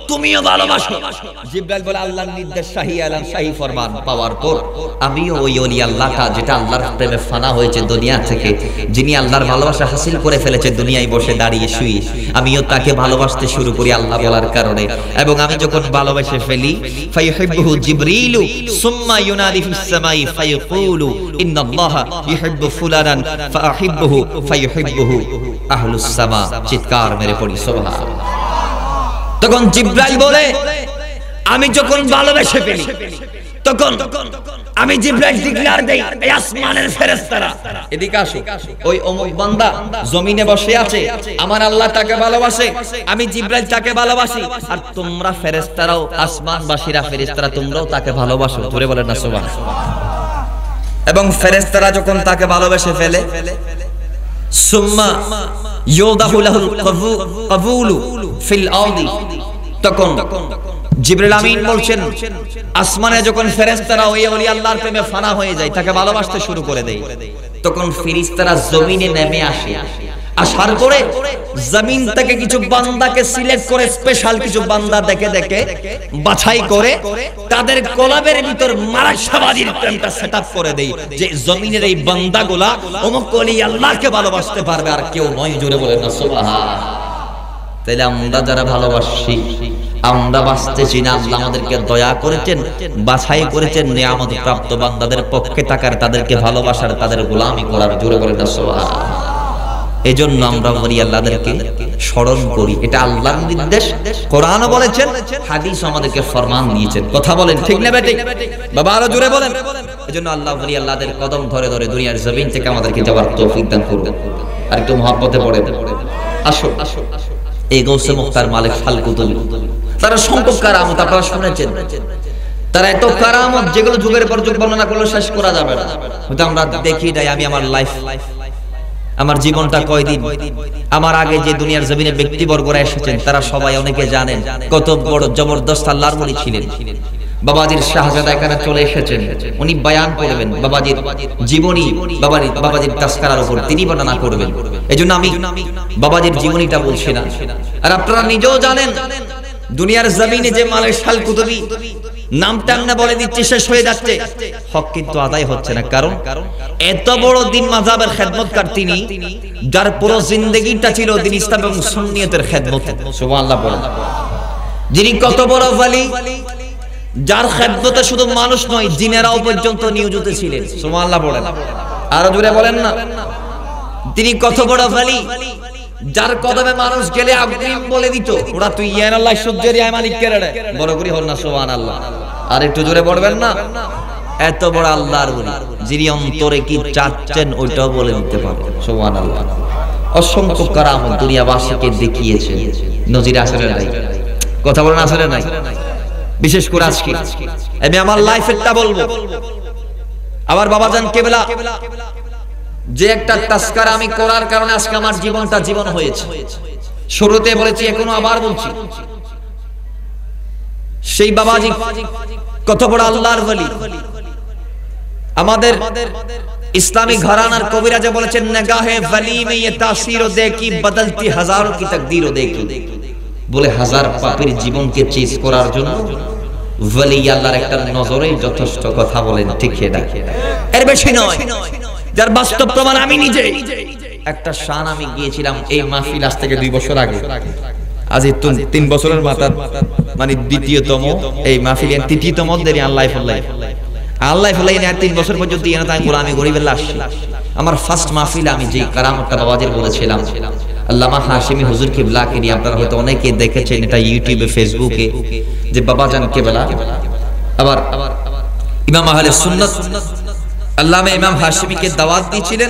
তুমিও ভালোবাসো। জিবরাইল বলে আল্লাহর নির্দেশ শাহী আলাম শাহী ফরমান পাওয়ার পর আমিও ওই ওলি আল্লাহটা যেটা আল্লাহর প্রেমে ফানা হয়েছে দুনিয়া থেকে, যিনি আল্লাহর ভালোবাসা হাসিল করে ফেলেছে দুনিয়ায় বসে দাঁড়িয়ে শুয়ে, আমিও তাকে ভালোবাসতে শুরু করি আল্লাহ বলার কারণে। এবং আমি যখন ভালোবেসে ফেলি ফায়ুহিব্বুহু জিবরিলু সুম্মা ইউনাদি ফিস সামাই ফায়াকুলু ইন্নাল্লাহা ইউহিব্বু ফুলানান ফাআহিব্বুহু ফায়ুহিব্বুহু আহলুস সামা, চিৎকার মেরে পড়ি সুবহানাল্লাহ। তখন জিবরাইল বলে আমি যখন ভালোবেসে ফেলি তখন আমি জিবরাইল ডিক্লেয়ার দেই, এই আসমানের ফেরেশতারা এদিকে আসো, ওই অমুক বান্দা জমিনে বসে আছে, আমার আল্লাহ তাকে ভালোবাসে, আমি জিবরাইল তাকে ভালোবাসি, আর তোমরা ফেরেশতারাও, আসমানবাসীরা ফেরেশতারা তোমরাও তাকে ভালোবাসো। জোরে বলেন না সুবহানাল্লাহ। এবং ফেরেশতারা যখন তাকে ভালোবেসে ফেলে, সুম্মা ইউদাহু লাহুল কবুলু ফিল আরদি, তখন জিবরিল আমিন বলছেন আসমানে যখন ফেরেশতারা ওই ওলি আল্লাহর প্রেমে ফানা হয়ে যায়, তাকে ভালোবাসতে শুরু করে দেয়, তখন ফেরেশতারা জমিনে নেমে আসে, আসার পরে জমিন থেকে কিছু বান্দাকে সিলেক্ট করে, স্পেশাল কিছু বান্দা দেখে দেখে বাছাই করে তাদের কলবের ভিতর মারাশাবাদীর প্রেমটা সেটআপ করে দেয়, যে জমিনের এই বান্দাগুলা অমুক ওলি আল্লাহকে ভালোবাসতে পারবে, আর কেউ নয়। জোরে বলেন না সুবহানাল্লাহ। তাহলে আমরা যারা ভালোবাসি, আমরা বাঁচতেছি না, আল্লাহ আমাদেরকে দয়া করেছেন, বাছাই করেছেন নিয়ামত প্রাপ্ত বান্দাদের পক্ষে থাকার, তাদেরকে ভালোবাসার, তাদের গোলামি করার। জোরে বলেন না সুবহানাল্লাহ। এজন্য আমরা ওলি আল্লাহদেরকে স্মরণ করি, এটা আল্লাহর নির্দেশ। কোরআনও বলেছেন, হাদিসও আমাদেরকে ফরমান দিয়েছেন। কথা বলেন ঠিক না বেঠিক? বাবা আরো জোরে বলেন। এজন্য আল্লাহ ওলি আল্লাহদের কদম ধরে ধরে দুনিয়ার জমিন থেকে আমাদেরকে যাওয়ার তৌফিক দান করুন। আর একটু মহব্বতে পড়ে আসো। এই গৌসে মুখতার মালিক ফালকুতুবি, তারা সংখ্যক কারামত আপনারা শুনেছেন, তারা এত কারামত যেগুলো যুগের পর যুগ বর্ণনা করলে শেষ করা যাবে না। কিন্তু আমরা দেখি নাই, আমি আমার লাইফ, আমার জীবনটা কয়দিন, আমার আগে যে দুনিয়ার জমিনে ব্যক্তিবর্গরা এসেছেন তারা সবাই অনেকে জানেন কত বড় জবরদস্ত আল্লাহর ওলি ছিলেন। বাবাজির শাহজাদা এখানে চলে এসেছেন, উনি বয়ান করবেন বাবাজির জীবনী, বাবাজির তাসকারার উপর তিনি বর্ণনা করবেন। এজন্য আমি বাবাজির জীবনীটা বলছি না। আর আপনারা নিজেও জানেন দুনিয়ার জমিনে যে মালিক ফালকুতুবি নামটা না বলে দিচ্ছে, শেষ হয়ে যাচ্ছে, হক কিন্তু আদায় হচ্ছে না। কারণ এত বড় দিন মাযহাবের খেদমতকার তিনি, যার পুরো জিন্দেগিটা ছিল দিন ইসলাম এবং সুন্নিয়তের খেদমতে। সুবহানাল্লাহ বলেন। যিনি কত বড় ওয়ালি, যার খেদমতে শুধু মানুষ নয় জিনেরাও পর্যন্ত নিয়োজিত ছিলেন। সুবহানাল্লাহ বলেন। আরো জোরে বলেন না। তিনি কত বড় ওয়ালি, যার কদমে মানুষ গেলে আগ্রিম বলে দিত, ওরা তুই ইয়ান আল্লাহ সূর্যের ইয়া মালিক কে রে, বড় করি হল না সুবহানাল্লাহ। আর একটু জোরে বলবেন না। এত বড় আল্লাহর ওলি, যিনি অন্তরে কি চাচ্ছেন ওইটাও বলে দিতে পারে। সুবহানাল্লাহ। অসংখ্য কারামত দুনিয়াবাসীকে দেখিয়েছে, নজির আসলে নাই। কথা বলেন আসলে নাই। বিশেষ করে আজকে আমি আমার লাইফেরটা বলবো। আবার বাবাজান কেবলা যে একটা তাসকারা আমি করার কারণে আজকে আমার জীবনটা জীবন হয়েছে। শুরুতে বলেছি, এখনো আবার বলছি, সেই বাবাজি কত বড় আল্লাহর ওলি। আমাদের ইসলামী ঘরানার কবিরাজে বলেছেন, নিগাহে ওলি মে ये तासीर देखी बदलती हजारों की तकदीर देखी। বলে হাজার পাপীর জীবনকে চেঞ্জ করার জন্য ওলি আল্লাহর একটা নজরেই যথেষ্ট। কথা বলেন ঠিক কিনা? এর বেশি নয়। যার বাস্তব প্রমাণ আমি নিজে। একটা শান আমি গিয়েছিলাম এই মাহফিল আজ থেকে 2 বছর আগে, আজ 3 বছরের মাথা, মানে দ্বিতীয়তম এই মাহফিলের তৃতীয়তম দেরি আল্লাহ ফুলাই না 3 বছর পর্যন্ত এনে তাই গোলামি গরিবের লাশ। আমার ফার্স্ট মাহফিল আমি যে কারামতটা বাবাজির বলেছিলাম, আল্লামা হাশিমি হুজুর কিবলাকে নিয়ে, আপনারা হয়তো অনেকে দেখেছেন এটা ইউটিউবে ফেসবুকে, যে বাবাজান কেবলা আবার ইমাম আহলে সুন্নাত আল্লামা ইমাম হাশিমিকে দাওয়াত দিয়েছিলেন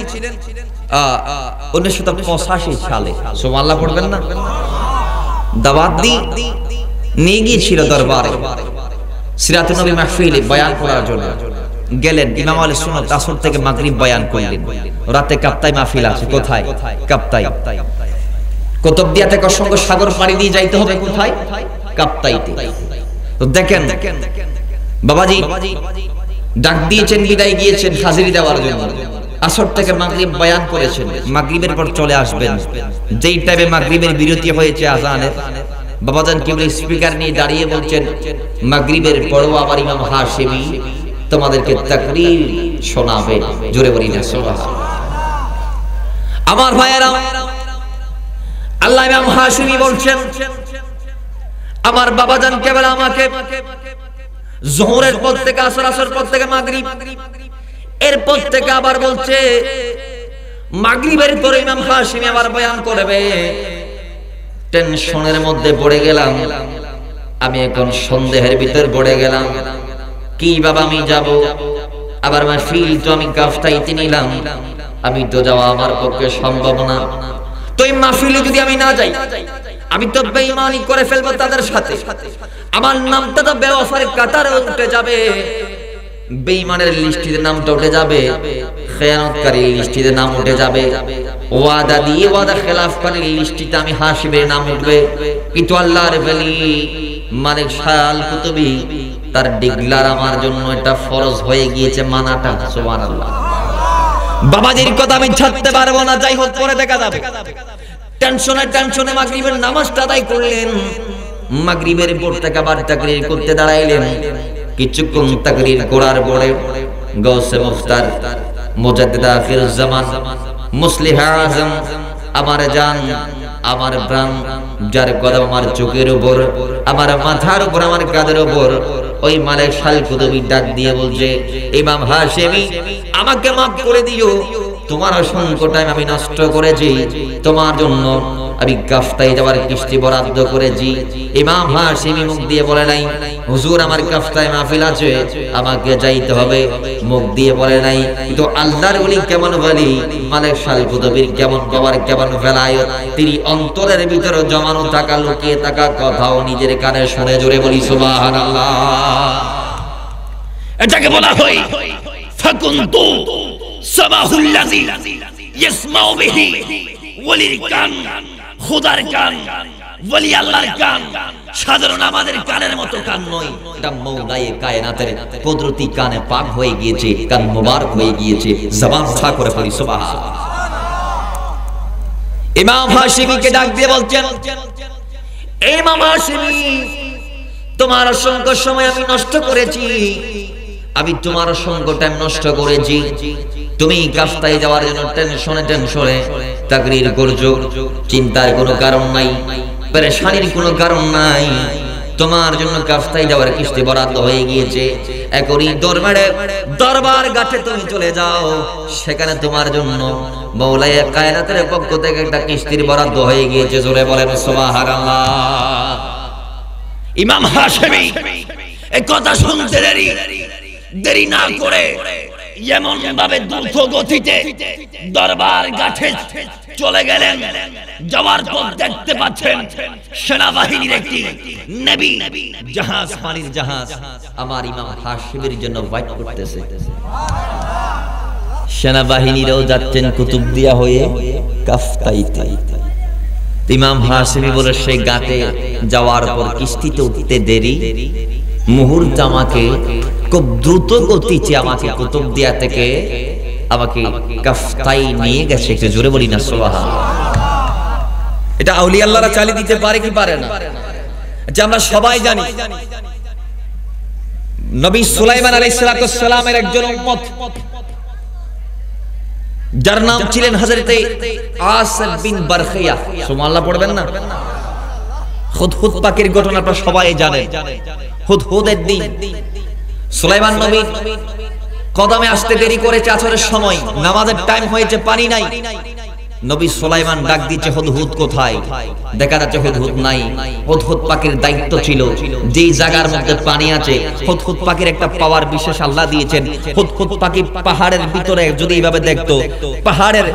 1985 সালে। সুবহানাল্লাহ পড়বেন না। দাওয়াত নিয়ে গিয়েছিল দরবারে সিরাতুন নবী মাহফিলে বয়ান করার জন্য। গেলেন ইমাম আহলে সুন্নাত আসর থেকে মাগরিব বয়ান করলেন। রাতে কাপ্তাই মাহফিল আছে। কোথায়? কাপ্তাই। কুতুবদিয়া থেকে অসংখ্য সাগর পাড়ি দিয়ে যাইতে হবে কোথায়? কাপ্তাইতে। তো দেখেন বাবাজি ডাক দিয়েছেন, বিদায় গিয়েছেন হাজিরি দেওয়ার জন্য। আসর থেকে মাগরিব বয়ান করেছেন, মাগরিবের পর চলে আসবেন। যেই টাইমে মাগরিবের বিরতি হয়েছে আযানের, বাবাজান কেবল স্পিকার নিয়ে দাঁড়িয়ে বলছেন, মাগরিবের পরও আবার ইমাম হাশিমি তোমাদেরকে তাকরীর শোনাবে। জোরে বলি না সুবহানাল্লাহ। আমার ভাইয়েরা, আল্লাহ ইমাম হাশিমি বলছেন, আমার বাবাজান কেবল আমাকে যোহরের পর থেকে আসর, আসর পর থেকে মাগরিব, এরপর থেকে আবার বলছে মাগরিবের পরে ইমাম হাশিমি আবার বয়ান করবে। টেনশনের মধ্যে পড়ে গেলাম আমি, এখন সন্দেহের ভিতর পড়ে গেলাম। কি বাবা আমি যাব, আবার মাহফিল তো আমি কাফতাইতে নিলাম, আমি তো যাওয়া আমার পক্ষে সম্ভব না। তো এই মাহফিলে যদি আমি না যাই, আমি তো বেঈমানি করে ফেলবো তাদের সাথে, আমার নামটা তো বেওয়াফার কাতারে উঠে যাবে, বেঈমানের লিস্টিতে নামটা উঠে যাবে, খেয়ানতকারীর লিস্টিতে নাম উঠে যাবে, ওয়াদা দিয়ে ওয়াদা খেলাফকারীর লিস্টিতে আমি হাসিবের নাম উঠবে। কিন্তু আল্লাহর ওলি মালিক শাল কুতুবী তার ডিগলার আমার জন্য এটা ফরজ হয়ে গিয়েছে মানাটা। সুবহানাল্লাহ। বাবাজির কথা আমি ছাড়তে পারবো না, যাই হোক পরে দেখা যাবে। টেনশনে মাগরিবের নামাজটা আদায় করলেন, মাগরিবের পর থেকে আবার তাকরীর করতে দাঁড়াইলেন। কিছুক্ষণ তাকরীর করার পরে গৌসে মুখতার মুজাদ্দিদ আখিরুজ জামান মুসলিহ আযম আমার জান আমার প্রাণ, যার কদম আমার চোখের উপর, আমার মাথার উপর, আমার কাঁধের উপর, ওই মালিক শাল কুতুবী ডাক দিয়ে বলছে, ইমাম হাশেমি আমাকে মাফ করে দিও, তোমার অসংখ্য টাইম আমি নষ্ট করেছি, তোমার জন্য আমি কাফতাই যাওয়ার কিস্তি বরাদ্দ করেছি। ইমাম হাশেমি মুখ দিয়ে বলে নাই, হুজুর আমার কাফতায় মাহফিল আছে, আমাকে যাইতে হবে, মুখ দিয়ে বলে নাই। কিন্তু আল্লাহর ওলি কেমন বলি, মালিক শাল কুতুবীর কেমন পাওয়ার, কেমন ভেলায়ত, তিনি অন্তরের ভিতরে জমানো থাকা, লুকিয়ে থাকা কথাও নিজের কানে শুনে জোরে বলি সুবহানাল্লাহ। এটাকে বলা হয় ফাকুনতু সাবাহুল্লাযী ইয়াসমাউ বিহি, ওলির কান, খোদার কান, ওলি আল্লাহর কান সাধারণ আমাদের কানের মতো কান নয়, এটা মওলায়ে কায়নাতের কুদরতি কানে পাক হয়ে গিয়েছে, কান মুবারক হয়ে গিয়েছে। জবান উঠা করে পড়ি সুবহানাল্লাহ। ইমাম হাশেমিকে ডাক দিয়ে বলছেন, ইমাম হাশেমি তোমার অসংখ্য সময় আমি নষ্ট করেছি, আমি তোমার অসংখ্য টাইম নষ্ট করেছি, তুমি কাফতায় যাওয়ার জন্য টেনশনে তাকরীর করছো, চিন্তার কোনো কারণ নাই, পেরেশানির কোনো কারণ নাই, তোমার জন্য কাফতায় যাওয়ার কিস্তি বরাদ্দ হয়ে গিয়েছে। এখনই দরবার ঘাটে তুমি চলে যাও, সেখানে তোমার জন্য মওলায়ে কায়নাতের পক্ষ থেকে একটা কিস্তির বরাদ্দ হয়ে গিয়েছে। জোরে বলেন সুবহানাল্লাহ। ইমাম হাশেমি এই কথা শুনতে দেরি না করে এমন ভাবে দ্রুত গতিতে দরবার ঘাটে চলে গেলেন। যাওয়ার পর দেখতে পাচ্ছেন সেনাবাহিনীর একটি নেভি জাহাজ, পানির জাহাজ আমার ইমাম হাশেমির জন্য ওয়েট করতেছে। সেনাবাহিনীরাও যাচ্ছেন কুতুবদিয়া হয়ে কাফতাইতে। ইমাম হাশেমি বলে সেই ঘাটে যাওয়ার পর কিস্তিতে উঠতে দেরি, মুহূর্তে আমাকে খুব দ্রুত গতিতে আমাকে কুতুবদিয়া থেকে আমাকে কাফতাই নিয়ে গেছে। একটু জোরে বলি না সুবহানাল্লাহ। এটা আউলিয়া আল্লাহরা চালিয়ে দিতে পারে কি পারে না? যে আমরা সবাই জানি নবী সুলাইমান আলাইহিস সালামের একজন উম্মত, যার নাম ছিলেন হযরতে আসদ বিন বারখিয়া। সুবহানাল্লাহ পড়বেন না? হুদহুদ পাখির ঘটনা আপনারা সবাই জানেন। হুদহুদের দিন সুলাইমান নবী কদমে আসতে দেরি করেছে, আসরের সময়, নামাজের টাইম হয়েছে, পানি নাই। নবী সুলাইমান ডাক দিচ্ছে, হুদহুদ কোথায়? দেখা যাচ্ছে হুদহুদ নাই। হুদহুদ পাখির দায়িত্ব ছিল যেই জায়গার মধ্যে পানি আছে, হুদহুদ পাখির একটা পাওয়ার বিশেষ আল্লাহ দিয়েছেন। হুদহুদ পাখি পাহাড়ের ভিতরে যদি এইভাবে দেখতো, পাহাড়ের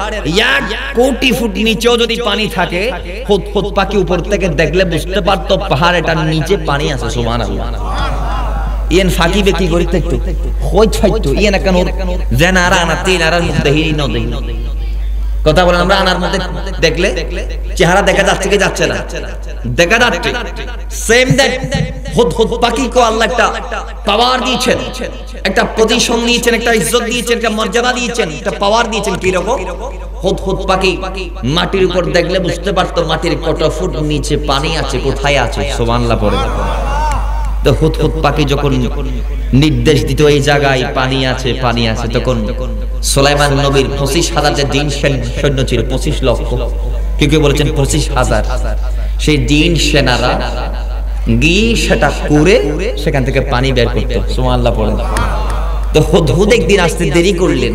1 কোটি ফুট নিচেও যদি পানি থাকে, হুদহুদ পাখি উপর থেকে দেখলে বুঝতে পারতো পাহাড়েটার নিচে পানি আছে। সুবহানাল্লাহ। ইয়েন ফাঁকি বেকি করিতে একটু হই ছাইতো ইয়েন কেন জেনারা না তিনারার মধ্যে হিরি নদী কথা বলেন। আমরা আনার মধ্যে দেখলে চেহারা দেখা যাচ্ছে কি যাচ্ছে না? দেখা যাচ্ছে। সেম দ্যাট হুদহুদ পাখিকে আল্লাহ একটা পাওয়ার দিয়েছেন, একটা পজিশন দিয়েছেন, একটা ইজ্জত দিয়েছেন, একটা মর্যাদা দিয়েছেন, একটা পাওয়ার দিয়েছেন। কি রকম? হুদহুদ পাখি মাটির উপর দেখলে বুঝতে পারতো মাটির কত ফুট নিচে পানি আছে, কোথায় আছে। সুবহানাল্লাহ পড়ে। তো হুদহুদ পাখি যখন নির্দেশ দিত এই জায়গায় পানি আছে, পানি আছে, তখন সুলাইমান নবীর 25,000 যে জিন সৈন্য ছিল, 25 লক্ষ, কেউ বলেছেন 25,000, সেই জিন সেনারা গিয়ে সেটা করে সেখান থেকে পানি বের করত। সুবহানাল্লাহ পড়েন। তো হুদহুদ একদিন আসতে দেরি করলেন,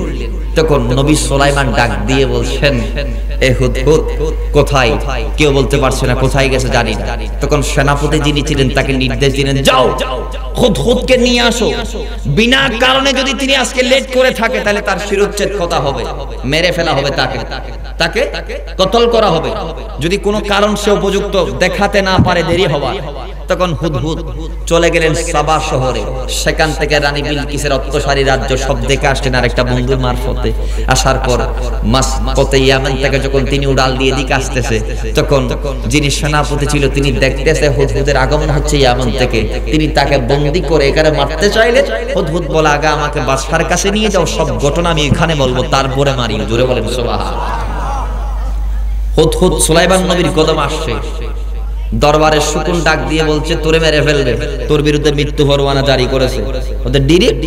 তখন নবী সুলাইমান ডাক দিয়ে বলছেন, এ হুদহুদ কোথায়? কেউ বলতে পারছে না, কোথায় গেছে জানি না। তখন সেনাপতি যিনি ছিলেন তাকে নির্দেশ দিলেন, যাও হুদহুদকে নিয়ে আসো। বিনা কারণে যদি তিনি আজকে লেট করে থাকে তাহলে তার শিরোচ্ছেদ কথা হবে, মেরে ফেলা হবে, তাকে কতল করা হবে। যদি কোনো কারণ সে উপযুক্ত দেখাতে না পারে দেরি হওয়ার, তখন হুদহুদ চলে গেলেন সাবা শহরে। সেখান থেকে রানী বিলকিসের অত্যাচারী রাজ্য সব দেখে আসলেন আরেকটা বন্ধুর মারফতে। আসার পর মাসপথে ইয়ামেন থেকে যখন তিনি উড়াল দিয়ে দিকে আসতেছে, তখন যিনি সেনাপতি ছিল তিনি দেখতেছে হুদহুদের আগমন হচ্ছে ইয়ামেন থেকে। তিনি তাকে বন্দী করে এখানে মারতে চাইলেন। হুদহুদ বলে, আগে আমাকে বাদশার কাছে নিয়ে যাও, সব ঘটনা আমি এখানে বলবো, তারপরে মারি। জোরে বলেন সুবহানাল্লাহ। হুদহুদ সুলাইমান নবীর কদম আসছে, দরবারের শুকুন ডাক দিয়ে বলছে, তোরে মেরে ফেলবে, তোর বিরুদ্ধে মৃত্যু পরোয়ানা জারি করেছে। ওদের ডিরেক্ট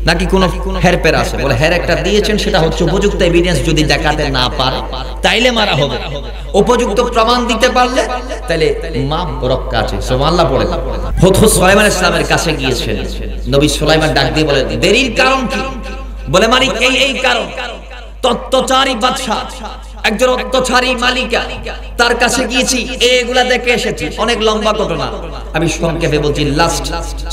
নাকি কোনো হেরপের আছে? বলে হের একটা দিয়েছেন, সেটা হচ্ছে উপযুক্ত এভিডেন্স যদি দেখাতে না পারে তাইলে মারা হবে, উপযুক্ত প্রমাণ দিতে পারলে তাইলে মাপ রক্ষা আছে। সুবহানাল্লাহ পড়ে। হুদহুদ সুলাইমান ইসলামের কাছে গিয়েছেন। নবী সুলাইমান ডাক দিয়ে বলে, দেরির কারণ কি? বলে, মালিক এই কারণ, তত্ত্বচারী বাদশা, একজন অত্যাচারী মালিকা, তার কাছে গিয়েছি, এগুলা দেখে এসেছি। অনেক লম্বা ঘটনা, আমি সংক্ষেপে বলছি। লাস্ট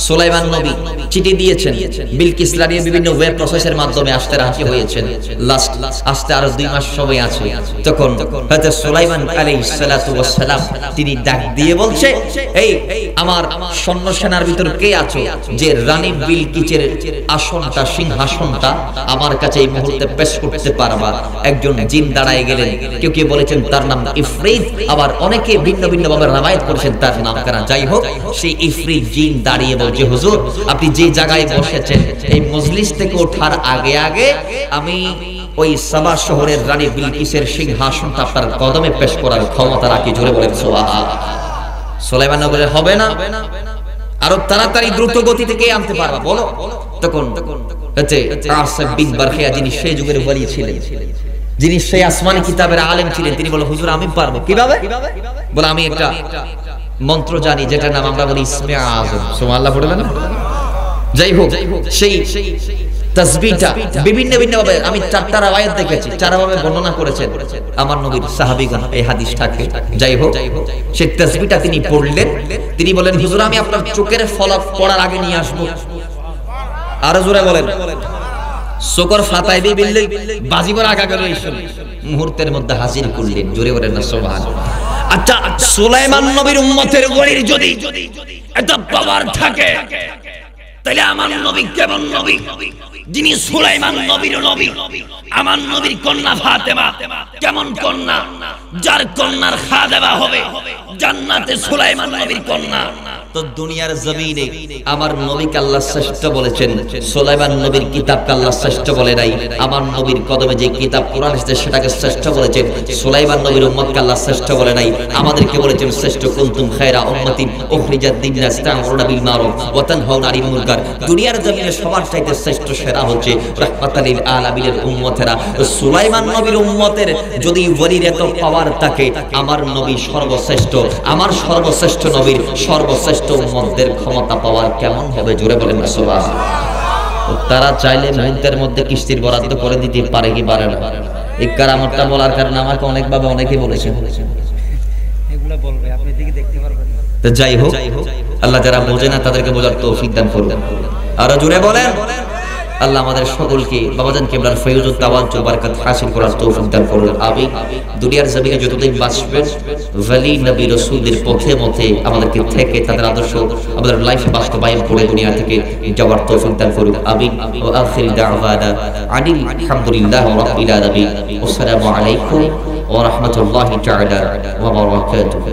সুলাইমান নবী চিঠি দিয়েছেন, বিলকিস রানী বিভিন্ন ওয়েব প্রসেসের মাধ্যমে আসতে রাজি হয়েছেন। লাস্ট আসতে আরো 2 মাস সময় আছে। তখন হযরত সুলাইমান আলাইহিস সালাতু ওয়াস সালাম তিনি ডাক দিয়ে বলছে, এই আমার সৈন্য সেনার ভিতর কে আছো যে রানী বিলকিসের আসনটা, সিংহাসনটা আমার কাছে এই মুহূর্তে পেশ করতে পারবা? একজন জিন দাঁড়ায় গেলেন। কেউ কেউ বলেছেন তার নাম ইফরিত, আবার অনেকে ভিন্ন ভিন্ন ভাবে রওয়ায়াত করেছেন তার নাম কারা। যাই হোক, সেই ইফরিত জিন দাঁড়িয়ে বলছে, হুজুর আপনি যে জায়গায় বসেছেন এই মজলিস থেকে ওঠার আগে আগে আমি ওই সাবা শহরের রানী বিলকিসের সিংহাসনটা আপনার কদমে পেশ করার ক্ষমতা রাখি। জোরে বলেন সুবহানাল্লাহ। সুলাইমান বলে, হবে না, আরো তাড়াতাড়ি দ্রুত গতি থেকে আনতে পারবা, বলো। তখন হচ্ছে আসিফ বিন বারখিয়া, যিনি সেই যুগের ওলি ছিলেন, যিনি সেই আসমানি কিতাবের আলেম ছিলেন, তিনি বলে, হুজুর আমি পারবো। কিভাবে? বলে, আমি একটা মন্ত্র জানি যেটার নাম আমরা বলি ইসমে আযম। সুবহানাল্লাহ পড়বেন না? যাই হোক, সেই তাসবিহটা বিভিন্ন বিভিন্ন ভাবে আমি 4টা রওয়ায়াত দেখেছি, 4 ভাবে বর্ণনা করেছেন আমার নবীর সাহাবীগণ এই হাদিসটাকে। যাই হোক, সেই তাসবিহটা তিনি পড়লেন। তিনি বলেন, হুজুর আমি আপনার চোখের ফলক পড়ার আগে নিয়ে আসবো। আরো জোরে বলেন। শোকর ফাতাই দিয়ে বিল্লি বাজিবর আগা করে মুহূর্তের মধ্যে হাজির করলেন। জোরে বলেন না সুবহানাল্লাহ। আচ্ছা, সুলাইমান নবীর উম্মতের গলির যদি এটা পাওয়ার থাকে, তাহলে আমার নবী কেমন নবী? যিনি সুলাইমান নবীর নবী, আমার নবীর কন্যা ফাতেমা কেমন কন্যা? যার কন্যার খাদেমা হবে জান্নাতে সুলাইমান নবীর কন্যা। তো দুনিয়ার জমিনে আমার নবীকে আল্লাহ শ্রেষ্ঠ বলেছেন, সুলাইমান নবীর কিতাবকে আল্লাহ শ্রেষ্ঠ বলে নাই। আমার নবীর কদমে যে কিতাব কোরআন এসেছে সেটাকে শ্রেষ্ঠ বলেছেন। সুলাইমান নবীর উম্মতকে আল্লাহ শ্রেষ্ঠ বলে নাই, আমাদেরকে বলেছেন শ্রেষ্ঠ। কুনতুম খায়রা উম্মাতিন উখরিজাত লিন-নাস তা'মুরুনা বিল মারুফ ওয়া তানহাউনা আনিল মুনকার। দুনিয়ার জমিনে সবার চাইতে শ্রেষ্ঠ সেরা হচ্ছে রাহমাতাল লিল আলামিনের উম্মতেরা। সুলাইমান নবীর উম্মতের যদি ওলির এত পাওয়ার থাকে, আমার নবী সর্বশ্রেষ্ঠ, আমার সর্বশ্রেষ্ঠ নবীর সর্বশ্রেষ্ঠ উম্মতদের ক্ষমতা পাওয়ার কেমন হবে? জোরে বলেন না সুবহানাল্লাহ। তারা চাইলে মুহূর্তের মধ্যে কিস্তির বরাদ্দ করে দিতে পারে কি পারে না? এই কারামতটা বলার কারণে আমাকে অনেকভাবে অনেকে বলেছেন, এগুলা বলবে, আপনি দিকে দেখতে পারবেন। তো যাই হোক, আল্লাহ যারা বোঝে না তাদেরকে বোঝার তৌফিক দান করুন। আরো জোরে বলেন। আল্লাহ আমাদের সকলকে বাবাজান কিবলার ফয়জুত তাওয়াজ্জু বারাকাত হাসিল করার তৌফিক দান করুন, আমিন। দুনিয়ার জমিনে যতদিন বাঁচবেন ওলি নবী রাসূলদের পথে মতে আমাদেরকে থেকে তাদের আদর্শ আমাদের লাইফে বাস্তবায়ন করে দুনিয়া থেকে যাওয়ার তৌফিক দান করুন, আমিন। ওয়া আখির দাওয়ানা আনিল হামদুলিল্লাহি রাব্বিল আলামিন। আসসালামু আলাইকুম ওয়া রাহমাতুল্লাহি তাআলা ওয়া বারাকাতুহু।